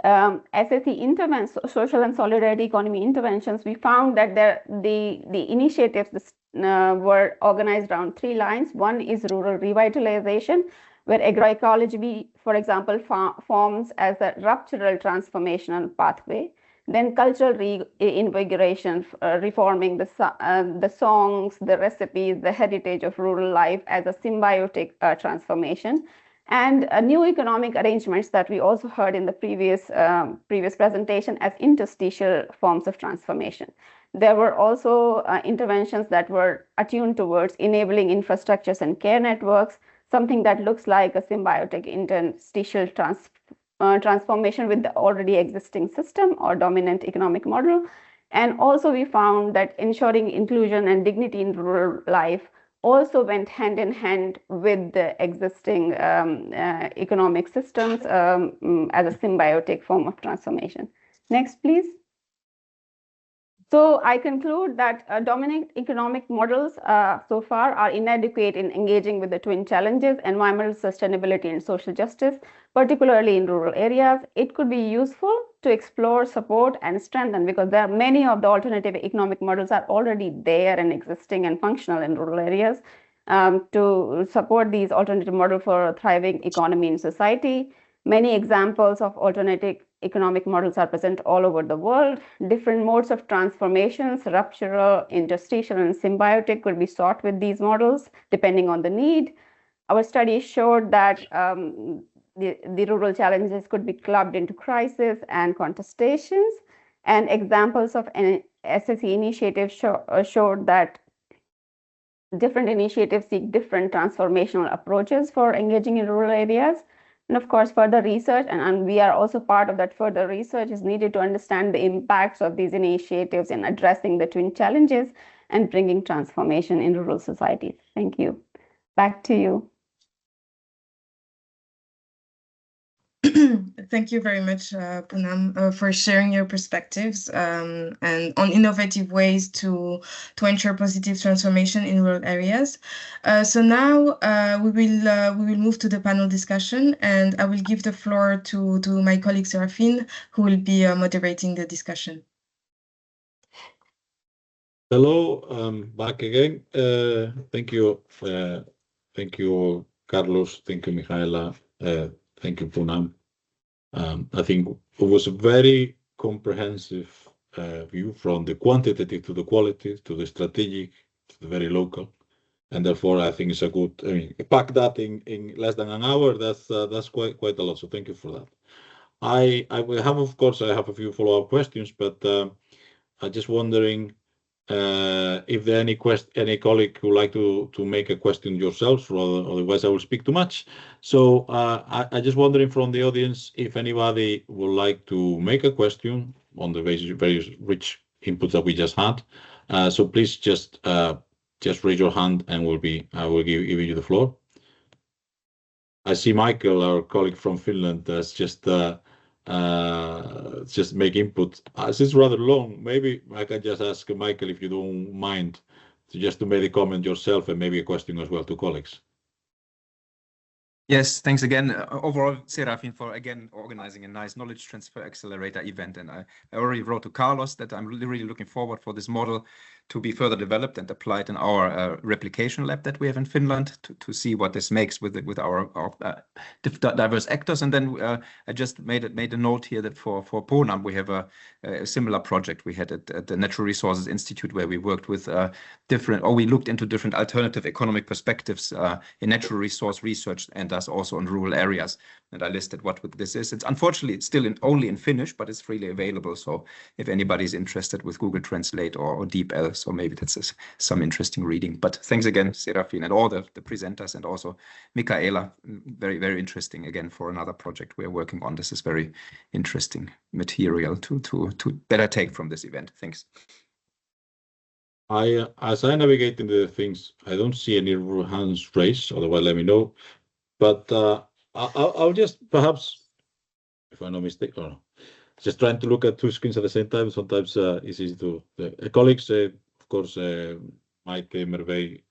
SSE social and solidarity economy interventions, we found that the initiatives were organized around 3 lines. One is rural revitalization, where agroecology, for example, forms as a ruptural transformational pathway. Then cultural reinvigoration, reforming the songs, the recipes, the heritage of rural life as a symbiotic transformation. And new economic arrangements that we also heard in the previous presentation as interstitial forms of transformation. There were also interventions that were attuned towards enabling infrastructures and care networks, something that looks like a symbiotic interstitial transformation with the already existing system or dominant economic model. And also we found that ensuring inclusion and dignity in rural life also went hand in hand with the existing economic systems as a symbiotic form of transformation. Next, please. So I conclude that dominant economic models so far are inadequate in engaging with the twin challenges, environmental sustainability and social justice, particularly in rural areas. It could be useful to explore, support, and strengthen, because there are many of the alternative economic models are already there and existing and functional in rural areas. To support these alternative models for a thriving economy in society. Many examples of alternative economic models are present all over the world. Different modes of transformations, ruptural, interstitial, and symbiotic could be sought with these models, depending on the need. Our study showed that the rural challenges could be clubbed into crisis and contestations, and examples of SSE initiatives showed that different initiatives seek different transformational approaches for engaging in rural areas. And of course, further research, and we are also part of that further research, is needed to understand the impacts of these initiatives in addressing the twin challenges and bringing transformation in rural societies. Thank you. Back to you. Thank you very much, Poonam, for sharing your perspectives and on innovative ways to ensure positive transformation in rural areas. So now we will move to the panel discussion, and I will give the floor to my colleague Serafine, who will be moderating the discussion. Hello, back again. Thank you, Carlos. Thank you, Michaela. Thank you, Poonam. I think it was a very comprehensive view, from the quantitative to the quality, to the strategic, to the very local, and therefore I think it's a good. I mean, pack that in less than an hour. That's quite a lot. So thank you for that. I will have, of course, I have a few follow-up questions, but I'm just wondering if there are any colleague who would like to make a question yourselves, or otherwise I will speak too much. So I just wondering from the audience if anybody would like to make a question on the various rich inputs that we just had. So please just raise your hand, and I will give you the floor. I see Michael, our colleague from Finland, has just make input. This is rather long. Maybe I can just ask Michael, if you don't mind, to make a comment yourself, and maybe a question as well to colleagues. Yes, thanks again, overall, Serafin, for again organizing a nice knowledge transfer accelerator event. And I already wrote to Carlos that I'm really looking forward for this model to be further developed and applied in our replication lab that we have in Finland, to see what this makes with our diverse actors. And then I just made a note here that for Poonam we have a similar project we had at the Natural Resources Institute, where we worked with we looked into different alternative economic perspectives in natural resource research, and thus also in rural areas. And I listed what this is. It's unfortunately still only in Finnish, but it's freely available. So if anybody's interested with Google Translate or DeepL, so maybe that's some interesting reading. But thanks again, Serafin, and all the presenters, and also Michaela. Very, very interesting again for another project we're working on. This is very interesting material to better take from this event. Thanks. As I navigate in the things, I don't see any hands raised. Otherwise, let me know. But I'll just, perhaps, if I'm not mistaken, just trying to look at two screens at the same time. Sometimes it's easy to. Colleagues, of course, Maite, Merve,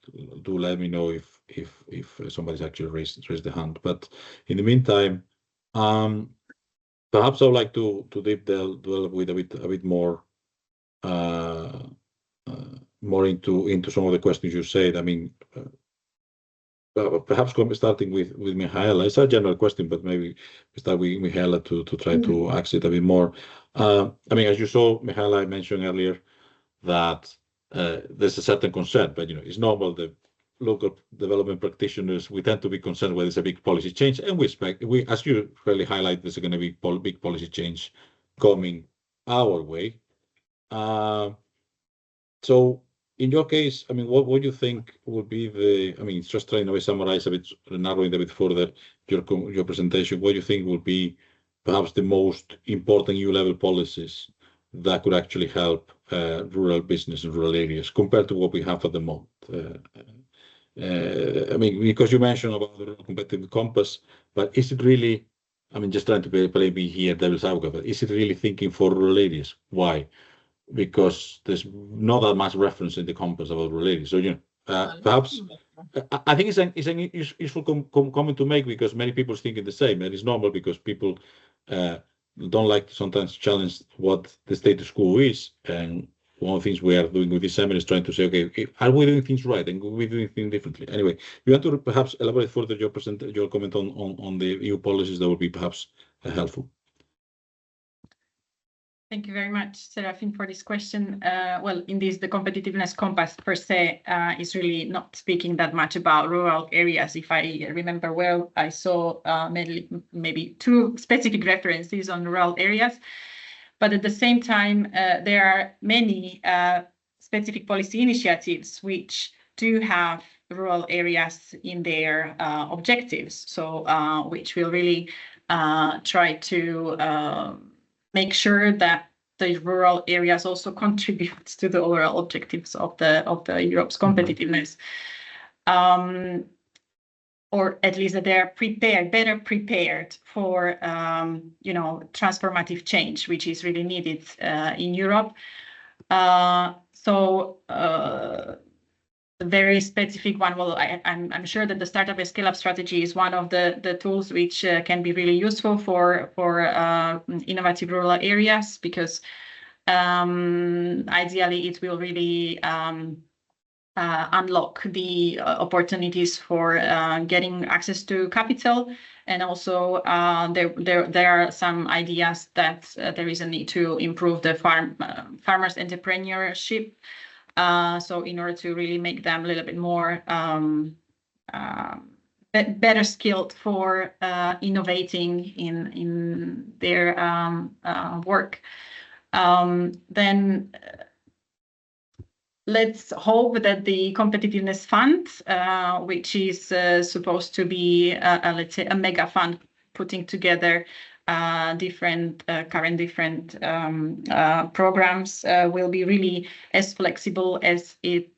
do let me know if somebody's actually raised the hand. But in the meantime, perhaps I would like to delve with a bit more into some of the questions you said. I mean, perhaps starting with Mihaela. It's a general question, but maybe we start with Mihaela to try to ask it a bit more. I mean, as you saw, Mihaela, I mentioned earlier that there's a certain concern, but it's normal. The local development practitioners, we tend to be concerned when there's a big policy change, and we expect, as you really highlight, there's going to be big policy change coming our way. So in your case, I mean, what do you think would be just trying to summarize a bit, narrowing a bit further your presentation, what do you think would be perhaps the most important EU-level policies that could actually help rural business in rural areas compared to what we have at the moment? I mean, because you mentioned about the competitive compass, but is it really, I mean, just trying to play here devil's advocate, but is it really thinking for rural areas? Why? Because there's not that much reference in the compass about rural areas. So, perhaps I think it's an useful comment to make, because many people think the same, and it's normal because people don't like to sometimes challenge what the status quo is. And one of the things we are doing with this seminar is trying to say, okay, are we doing things right, and are we doing things differently? Anyway, you want to perhaps elaborate further your comment on the EU policies that would be perhaps helpful. Thank you very much, Serafin, for this question. Well, indeed, the competitiveness compass per se is really not speaking that much about rural areas. If I remember well, I saw maybe 2 specific references on rural areas. But at the same time, there are many specific policy initiatives which do have rural areas in their objectives. So which will really try to make sure that the rural areas also contribute to the overall objectives of the Europe's competitiveness, or at least that they are better prepared for transformative change, which is really needed in Europe. So a very specific one. Well, I'm sure that the startup and scale-up strategy is one of the tools which can be really useful for innovative rural areas, because ideally it will really unlock the opportunities for getting access to capital, and also there are some ideas that there is a need to improve the farmers' entrepreneurship. So in order to really make them a little bit more better skilled for innovating in their work, then let's hope that the competitiveness fund, which is supposed to be let's say a mega fund putting together different programs, will be really as flexible as it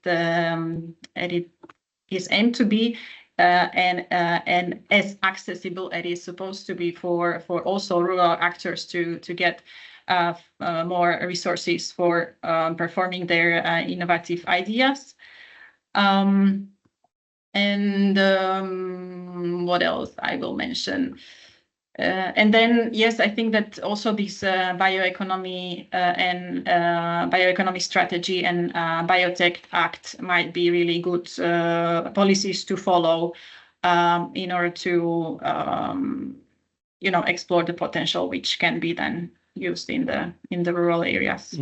is aimed to be, and as accessible as it is supposed to be for also rural actors to get more resources for performing their innovative ideas. And what else I will mention? And then, yes, I think that also this bioeconomy and bioeconomy strategy and biotech act might be really good policies to follow in order to explore the potential which can be then used in the rural areas.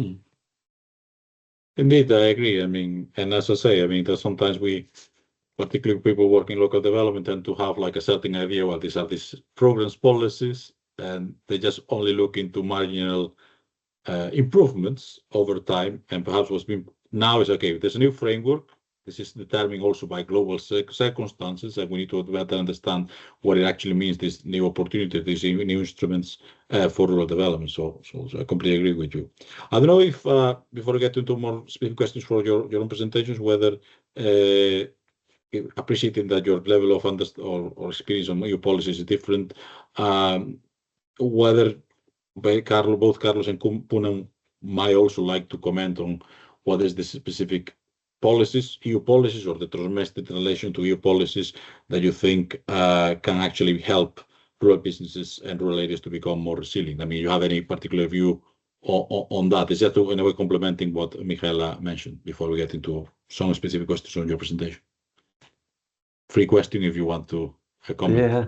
Indeed, I agree. I mean, and as I say, I mean, that sometimes particularly people working in local development, tend to have like a certain idea, well, these are these programs, policies, and they just only look into marginal improvements over time. And perhaps what's been now is, okay, there's a new framework. This is determined also by global circumstances, and we need to better understand what it actually means, these new opportunities, these new instruments for rural development. So I completely agree with you. I don't know if, before we get into more specific questions for your own presentations, whether appreciating that your level of understanding or experience on EU policies is different, whether both Carlos and Poonam might also like to comment on what is the specific policies, EU policies, or the domestic relation to EU policies that you think can actually help rural businesses and rural areas to become more resilient? I mean, you have any particular view on that? Is that in a way complementing what Michaela mentioned before we get into some specific questions on your presentation? Free question if you want to comment. Yeah.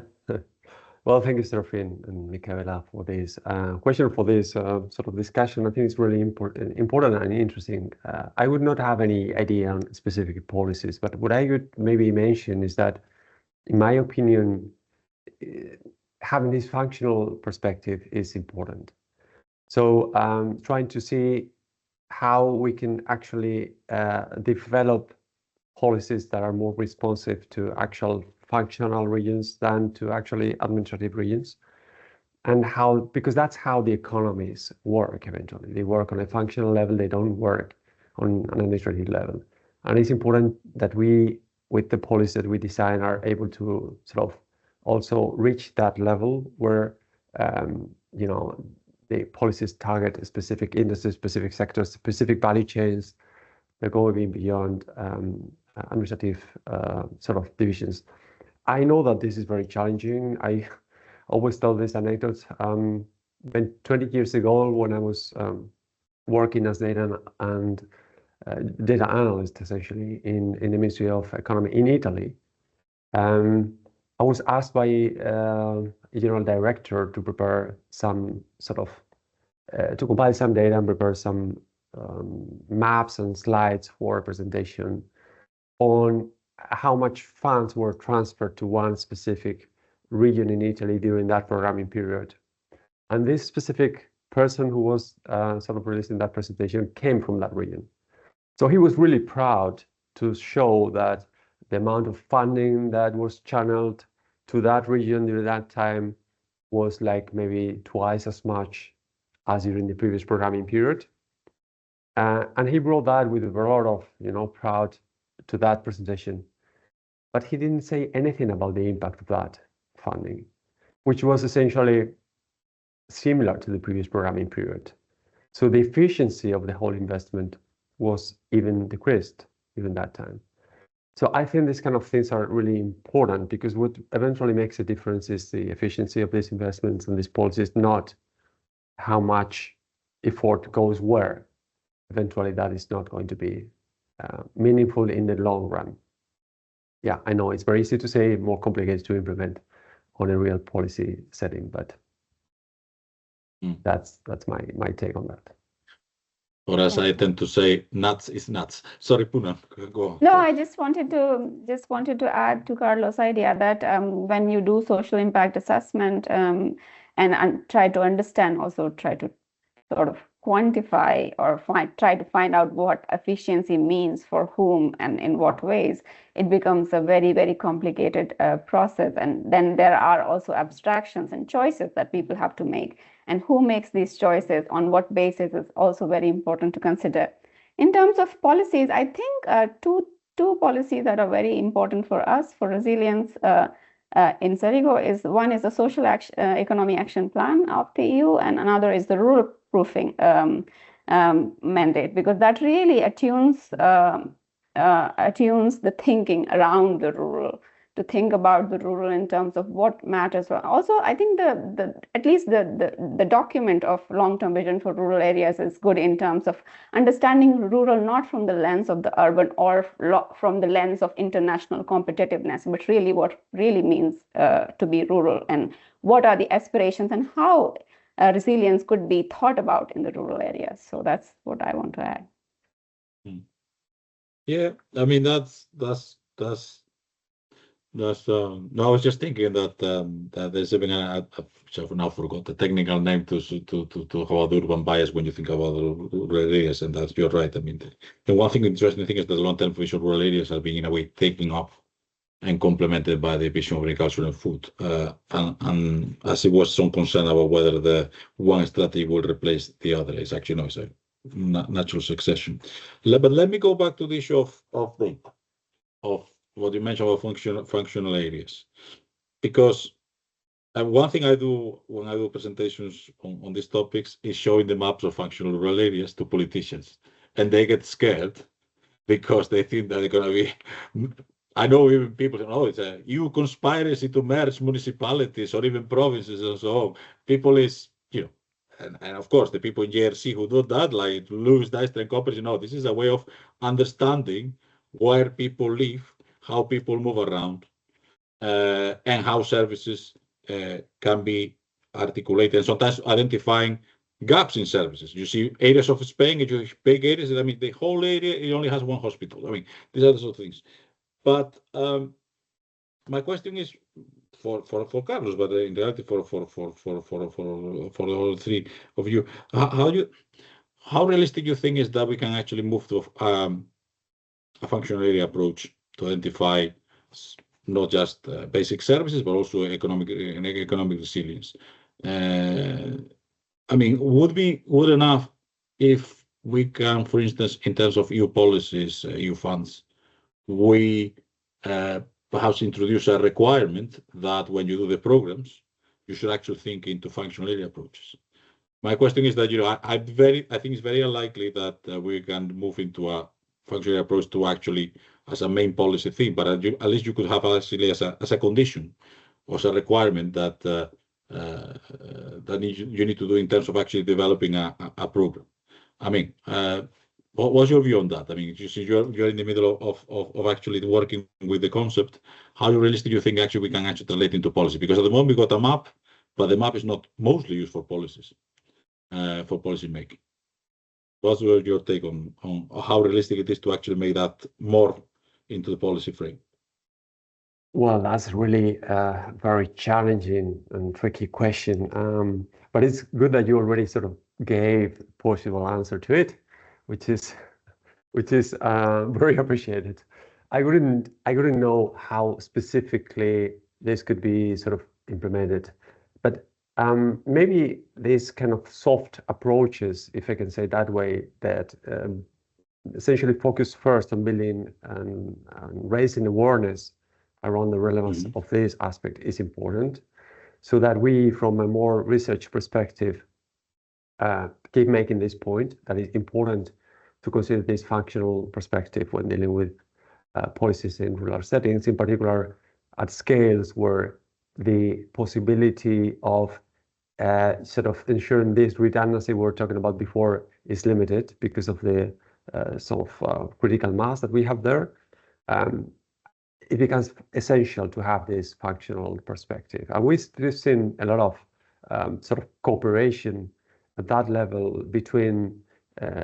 Well, thank you, Serafin and Michaela, for this question, for this sort of discussion. I think it's really important and interesting. I would not have any idea on specific policies, but what I would maybe mention is that, in my opinion, having this functional perspective is important. So trying to see how we can actually develop policies that are more responsive to actual functional regions than to actually administrative regions, and how, because that's how the economies work eventually. They work on a functional level, they don't work on an administrative level. And it's important that we, with the policies that we design, are able to sort of also reach that level where, you know, the policies target specific industries, specific sectors, specific value chains that go even beyond administrative sort of divisions. I know that this is very challenging. I always tell this anecdote. When 20 years ago, when I was working as data analyst, essentially, in the Ministry of Economy in Italy, I was asked by a general director to prepare some sort of, to compile some data and prepare some maps and slides for a presentation on how much funds were transferred to one specific region in Italy during that programming period. And this specific person who was sort of releasing that presentation came from that region. So he was really proud to show that the amount of funding that was channeled to that region during that time was like maybe twice as much as during the previous programming period. And he brought that with a lot of, you know, proud to that presentation. But he didn't say anything about the impact of that funding, which was essentially similar to the previous programming period. So the efficiency of the whole investment was even decreased even that time. So I think these kind of things are really important, because what eventually makes a difference is the efficiency of these investments and these policies, not how much effort goes where. Eventually, that is not going to be meaningful in the long run. Yeah, I know it's very easy to say, more complicated to implement on a real policy setting, but that's my take on that. Or as I tend to say, nuts is nuts. Sorry, Puna, go on. No, I just wanted to add to Carlos' idea that when you do social impact assessment and try to understand, also try to sort of quantify or try to find out what efficiency means for whom and in what ways, it becomes a very, very complicated process. And then there are also abstractions and choices that people have to make. And who makes these choices, on what basis, is also very important to consider. In terms of policies, I think two policies that are very important for us, for resilience in Cerigo, is one is the social economic action plan of the EU, and another is the rural proofing mandate, because that really attunes the thinking around the rural, to think about the rural in terms of what matters. Also, I think at least the document of long-term vision for rural areas is good in terms of understanding rural not from the lens of the urban or from the lens of international competitiveness, but really what really means to be rural, and what are the aspirations and how resilience could be thought about in the rural areas. So that's what I want to add. Yeah, I mean that's no, I was just thinking that there's even which I've now forgot the technical name to about the urban bias when you think about the rural areas, and that's, you're right. I mean, the one thing interesting thing is that the long-term vision of rural areas are being in a way taken up and complemented by the vision of agriculture and food, and as it was some concern about whether the one strategy will replace the other, it's actually no, it's a natural succession. But let me go back to the issue of what you mentioned about functional areas, because one thing I do when I do presentations on these topics is showing the maps of functional rural areas to politicians, and they get scared because they think that they're going to be. I know even people say, "Oh, it's a EU conspiracy to merge municipalities or even provinces and so on." People is, and of course the people in JRC who do that, like Louis Dijkstra and companies, this is a way of understanding where people live, how people move around, and how services can be articulated, and sometimes identifying gaps in services. You see areas of Spain, and you big areas, the whole area, it only has one hospital. These are the sort of things. But my question is for Carlos, but in reality for all three of you, how realistic you think is that we can actually move to a functional area approach to identify not just basic services, but also economic resilience? Would enough if we can, for instance, in terms of EU policies, EU funds, we perhaps introduce a requirement that when you do the programs, you should actually think into functional area approaches. My question is that I think it's very unlikely that we can move into a functional area approach to actually as a main policy thing, but at least you could have actually as a condition or as a requirement that you need to do in terms of actually developing a program. What's your view on that? You see, you're in the middle of actually working with the concept. How realistic do you think actually we can actually translate into policy? Because at the moment we got a map, but the map is not mostly used for policies, for policy making. What's your take on how realistic it is to actually make that more into the policy frame? Well, that's really a very challenging and tricky question. But it's good that you already sort of gave a possible answer to it, which is very appreciated. I wouldn't know how specifically this could be sort of implemented, but maybe these kind of soft approaches, if I can say that way, that essentially focus first on building and raising awareness around the relevance of this aspect is important, so that we, from a more research perspective, keep making this point that it's important to consider this functional perspective when dealing with policies in rural settings, in particular at scales where the possibility of sort of ensuring this redundancy we were talking about before is limited because of the sort of critical mass that we have there. It becomes essential to have this functional perspective. And we've seen a lot of sort of cooperation at that level between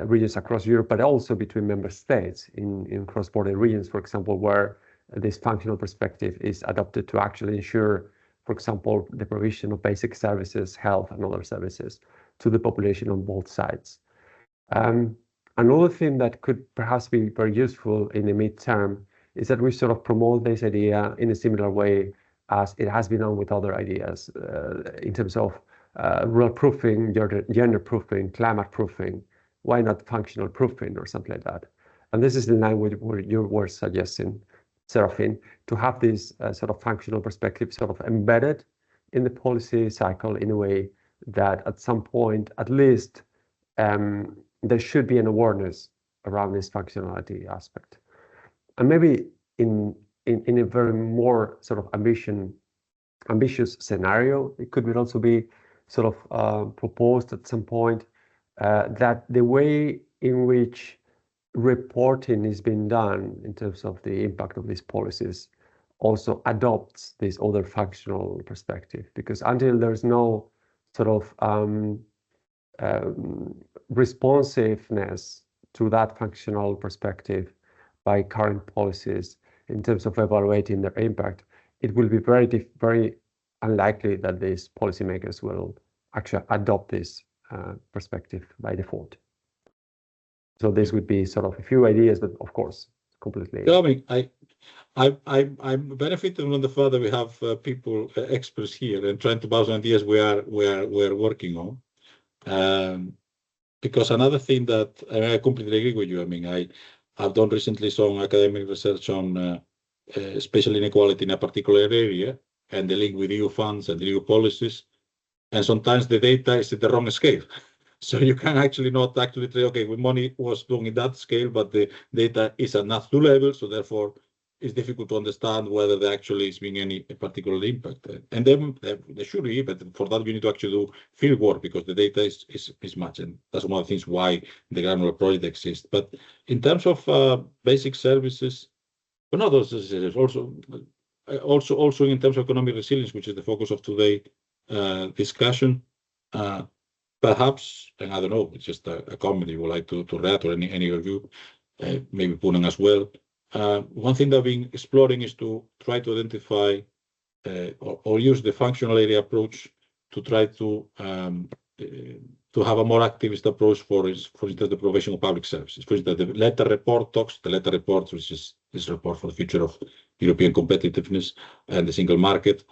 regions across Europe, but also between member states in cross-border regions, for example, where this functional perspective is adopted to actually ensure, for example, the provision of basic services, health and other services to the population on both sides. Another thing that could perhaps be very useful in the midterm is that we sort of promote this idea in a similar way as it has been done with other ideas in terms of rural proofing, gender proofing, climate proofing. Why not functional proofing or something like that? And this is in line with what you were suggesting, Serafin, to have this sort of functional perspective sort of embedded in the policy cycle in a way that at some point, at least, there should be an awareness around this functionality aspect. And maybe in a very more sort of ambitious scenario, it could also be sort of proposed at some point that the way in which reporting is being done in terms of the impact of these policies also adopts this other functional perspective, because until there's no sort of responsiveness to that functional perspective by current policies in terms of evaluating their impact, it will be very unlikely that these policymakers will actually adopt this perspective by default. So this would be sort of a few ideas, but of course, completely. Yeah, I'm benefiting from the fact that we have people, experts here, and trying to bounce ideas we are working on. Because another thing that I completely agree with you. I've done recently some academic research on spatial inequality in a particular area and the link with EU funds and EU policies. And sometimes the data is at the wrong scale. So you can actually not actually say, okay, when money was doing in that scale, but the data is at not 2 levels, so therefore it's difficult to understand whether there actually is being any particular impact. And then there should be, but for that you need to actually do field work because the data is much, and that's one of the things why the granular project exists. But in terms of basic services, but not those services, also in terms of economic resilience, which is the focus of today's discussion. Perhaps, and I don't know, it's just a comment you would like to read or any of you, maybe Punan as well. One thing that I've been exploring is to try to identify or use the functional area approach to try to have a more activist approach for instance, the provision of public services. For instance, the letter report talks, the letter report, which is this report for the future of European competitiveness and the single market,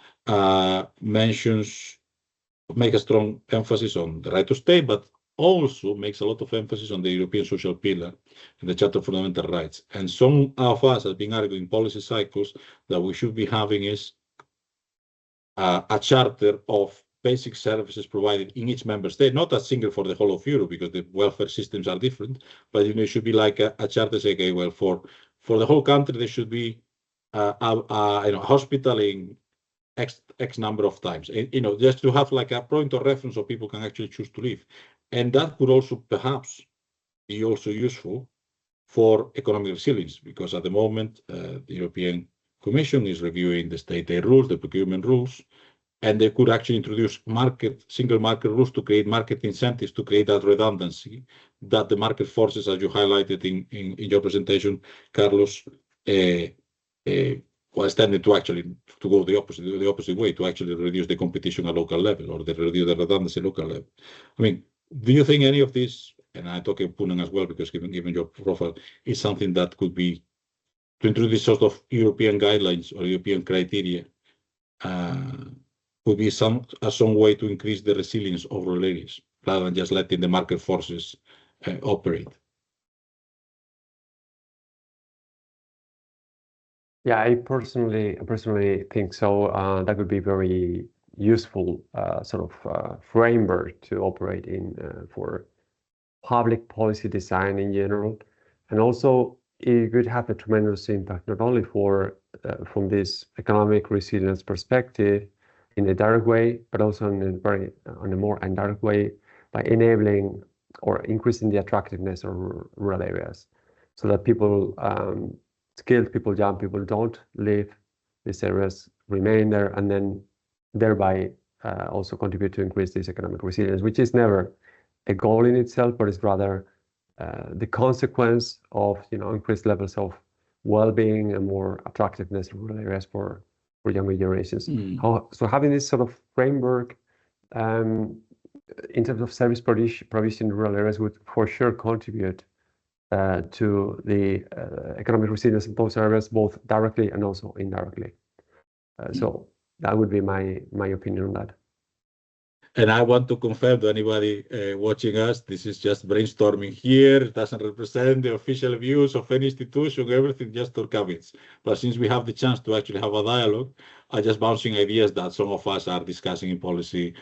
make a strong emphasis on the right to stay, but also makes a lot of emphasis on the European social pillar and the Charter of Fundamental Rights. And some of us have been arguing in policy cycles that we should be having is a charter of basic services provided in each member state, not a single for the whole of Europe because the welfare systems are different, but it should be like a charter say, okay, well, for the whole country, there should be a hospital in X number of times, just to have like a point of reference so people can actually choose to live. And that could also perhaps be also useful for economic resilience, because at the moment, the European Commission is reviewing the state aid rules, the procurement rules, and they could actually introduce single market rules to create market incentives to create that redundancy that the market forces, as you highlighted in your presentation, Carlos, was tending to actually go the opposite way, to actually reduce the competition at local level or reduce the redundancy at local level. I mean, do you think any of this, and I'm talking Punan as well, because given your profile, is something that could be to introduce sort of European guidelines or European criteria, could be some way to increase the resilience of rural areas rather than just letting the market forces operate? Yeah, I personally think so. That would be very useful sort of framework to operate in for public policy design in general, and also it could have a tremendous impact not only from this economic resilience perspective in a direct way, but also on a more indirect way by enabling or increasing the attractiveness of rural areas, so that people. Skilled people, young people don't leave these areas, remain there, and then thereby also contribute to increase this economic resilience, which is never a goal in itself, but is rather the consequence of increased levels of well-being and more attractiveness in rural areas for younger generations. So having this sort of framework in terms of service provision in rural areas would for sure contribute to the economic resilience in those areas, both directly and also indirectly. So that would be my opinion on that. And I want to confirm to anybody watching us, this is just brainstorming here. It doesn't represent the official views of any institution, everything, just our comments. But since we have the chance to actually have a dialogue, I'm just bouncing ideas that some of us are discussing in policy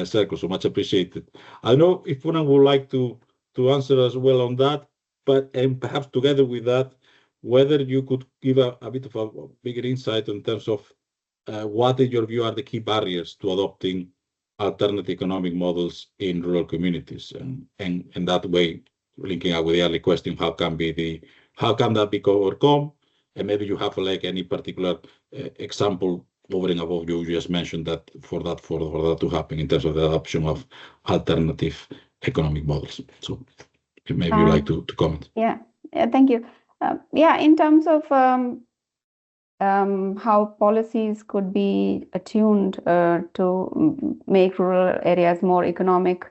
circles. So much appreciated. I know if Punan would like to answer as well on that, and perhaps together with that, whether you could give a bit of a bigger insight in terms of what in your view are the key barriers to adopting alternative economic models in rural communities, and that way linking up with the early question, how can that be overcome, and maybe you have like any particular example over and above you just mentioned that for that to happen in terms of the adoption of alternative economic models. So maybe you like to comment. Yeah, thank you. In terms of how policies could be attuned to make rural areas more economically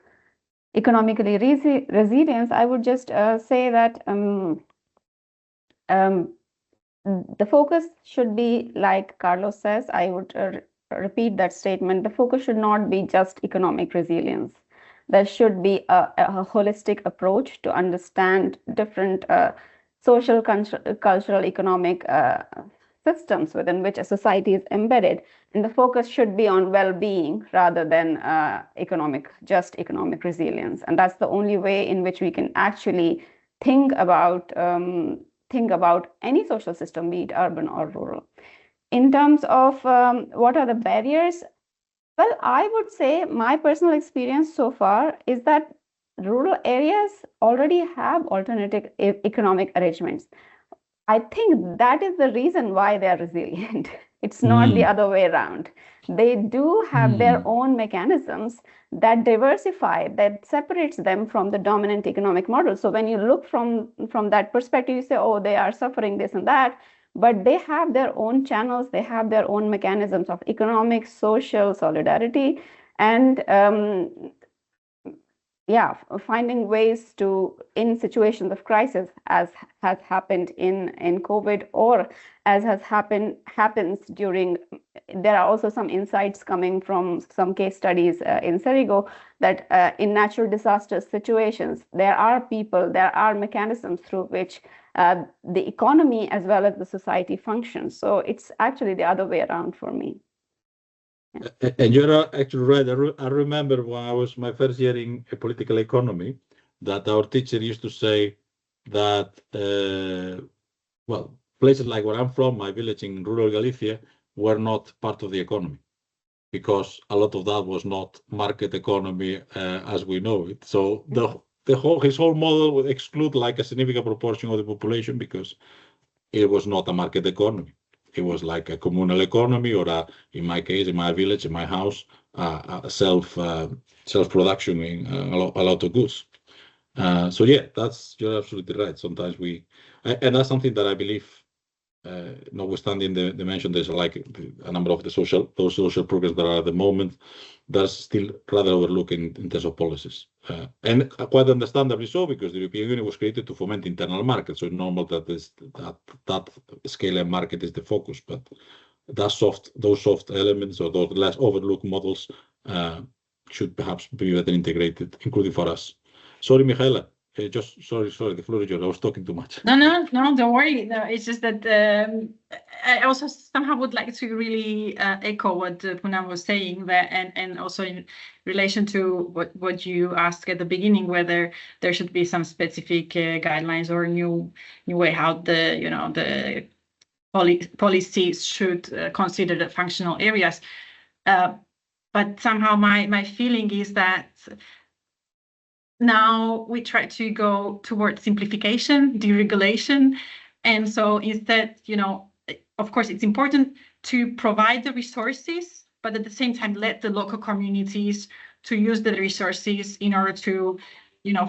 resilient, I would just say that the focus should be, like Carlos says, I would repeat that statement, the focus should not be just economic resilience. There should be a holistic approach to understand different social, cultural, economic systems within which a society is embedded, and the focus should be on well-being rather than just economic resilience. And that's the only way in which we can actually think about any social system, be it urban or rural. In terms of what are the barriers, well, I would say my personal experience so far is that rural areas already have alternative economic arrangements. I think that is the reason why they are resilient. It's not the other way around. They do have their own mechanisms that diversify, that separates them from the dominant economic model. So when you look from that perspective, you say, oh, they are suffering this and that, but they have their own channels, they have their own mechanisms of economic, social solidarity, and finding ways to, in situations of crisis, as has happened in COVID, or as happens during, there are also some insights coming from some case studies in Serigo, that in natural disaster situations, there are people, there are mechanisms through which the economy as well as the society functions. So it's actually the other way around for me. And you're actually right. I remember when I was my first year in political economy, that our teacher used to say that, well, places like where I'm from, my village in rural Galicia, were not part of the economy, because a lot of that was not market economy as we know it. So his whole model would exclude like a significant proportion of the population because it was not a market economy. It was like a communal economy, or in my case, in my village, in my house, self-production in a lot of goods. So yeah, you're absolutely right. Sometimes and that's something that I believe, notwithstanding the mention, there's like a number of those social programs that are at the moment that's still rather overlooked in terms of policies. And quite understandably so, because the European Union was created to foment internal markets. So it's normal that that scale and market is the focus, but those soft elements, or those less overlooked models should perhaps be better integrated, including for us. Sorry, Michaela. Sorry, the floor is yours. I was talking too much. No, don't worry. No, it's just that I also somehow would like to really echo what Poonam was saying there, and also in relation to what you asked at the beginning, whether there should be some specific guidelines or new way how the policies should consider the functional areas. But somehow my feeling is that now we try to go towards simplification, deregulation. And so instead, of course, it's important to provide the resources, but at the same time, let the local communities to use the resources in order to,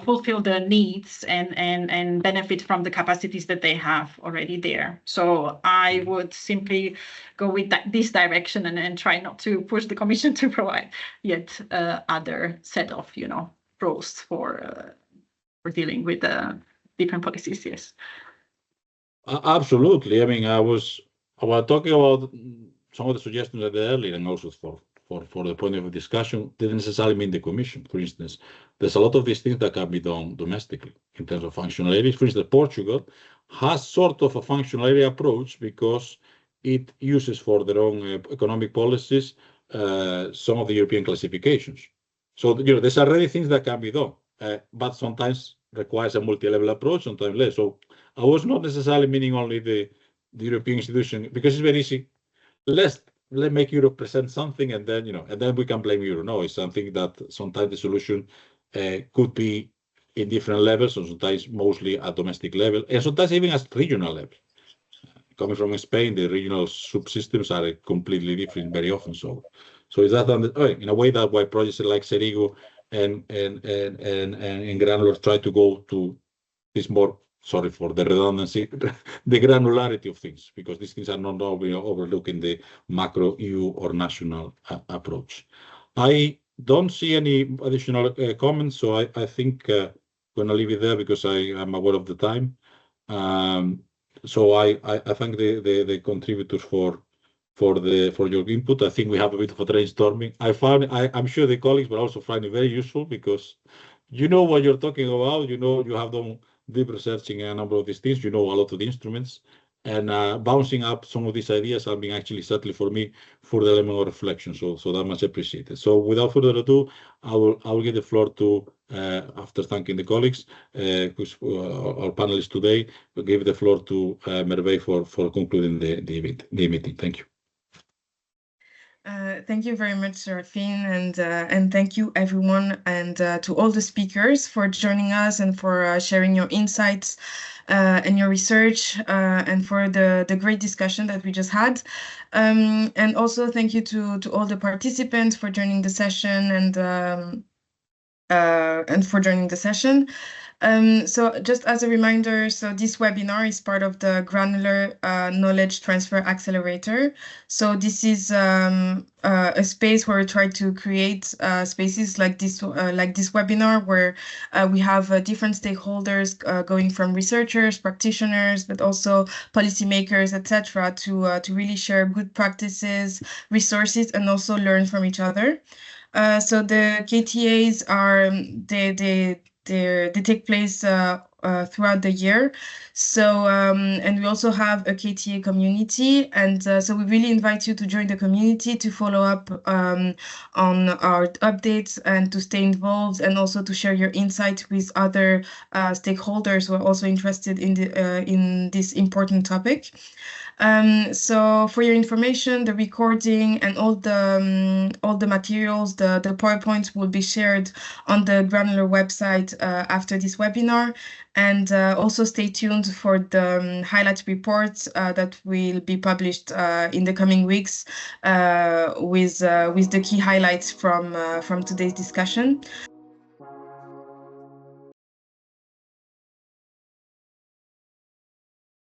fulfill the needs and benefit from the capacities that they have already there. So I would simply go with this direction and try not to push the Commission to provide yet other set of, rules for dealing with the different policies. Yes. Absolutely. I mean, I was talking about some of the suggestions I did earlier, and also for the point of discussion, didn't necessarily mean the Commission. For instance, there's a lot of these things that can be done domestically in terms of functional areas. For instance, Portugal has sort of a functional area approach because it uses for their own economic policies some of the European classifications. So, there's already things that can be done, but sometimes requires a multi-level approach, sometimes less. So I was not necessarily meaning only the European institution, because it's very easy. Let's make Europe present something, and then we can blame Europe. No, it's something that sometimes the solution could be in different levels, or sometimes mostly at domestic level, and sometimes even at regional level. Coming from Spain, the regional subsystems are completely different very often. So is that in a way that why projects like Serigo and GRANULAR try to go to this more, sorry for the redundancy, the granularity of things, because these things are not overlooking the macro EU or national approach. I don't see any additional comments, so I think I'm going to leave it there because I am aware of the time. So I thank the contributors for your input. I think we have a bit of a brainstorming. I'm sure the colleagues will also find it very useful, because you know what you're talking about. You have done deep researching a number of these things. You know a lot of the instruments, and bouncing up some of these ideas have been actually certainly for me for the element of reflection. So that much appreciated. So without further ado, I will give the floor to after thanking the colleagues, who's our panelists today, we'll give the floor to Merve for concluding the meeting. Thank you. Thank you very much, Serafin, and thank you everyone, and to all the speakers for joining us and for sharing your insights and your research, and for the great discussion that we just had. And also thank you to all the participants for joining the session and for joining the session. So just as a reminder, so this webinar is part of the Granular Knowledge Transfer Accelerator. So this is a space where we try to create spaces like this webinar, where we have different stakeholders going from researchers, practitioners, but also policymakers, etc., to really share good practices, resources, and also learn from each other. So the KTAs are they take place throughout the year. So and we also have a KTA community, and so we really invite you to join the community, to follow up on our updates, and to stay involved, and also to share your insights with other stakeholders who are also interested in this important topic. So for your information, the recording and all the materials, the PowerPoints will be shared on the Granular website after this webinar. And also stay tuned for the highlight reports that will be published in the coming weeks with the key highlights from today's discussion.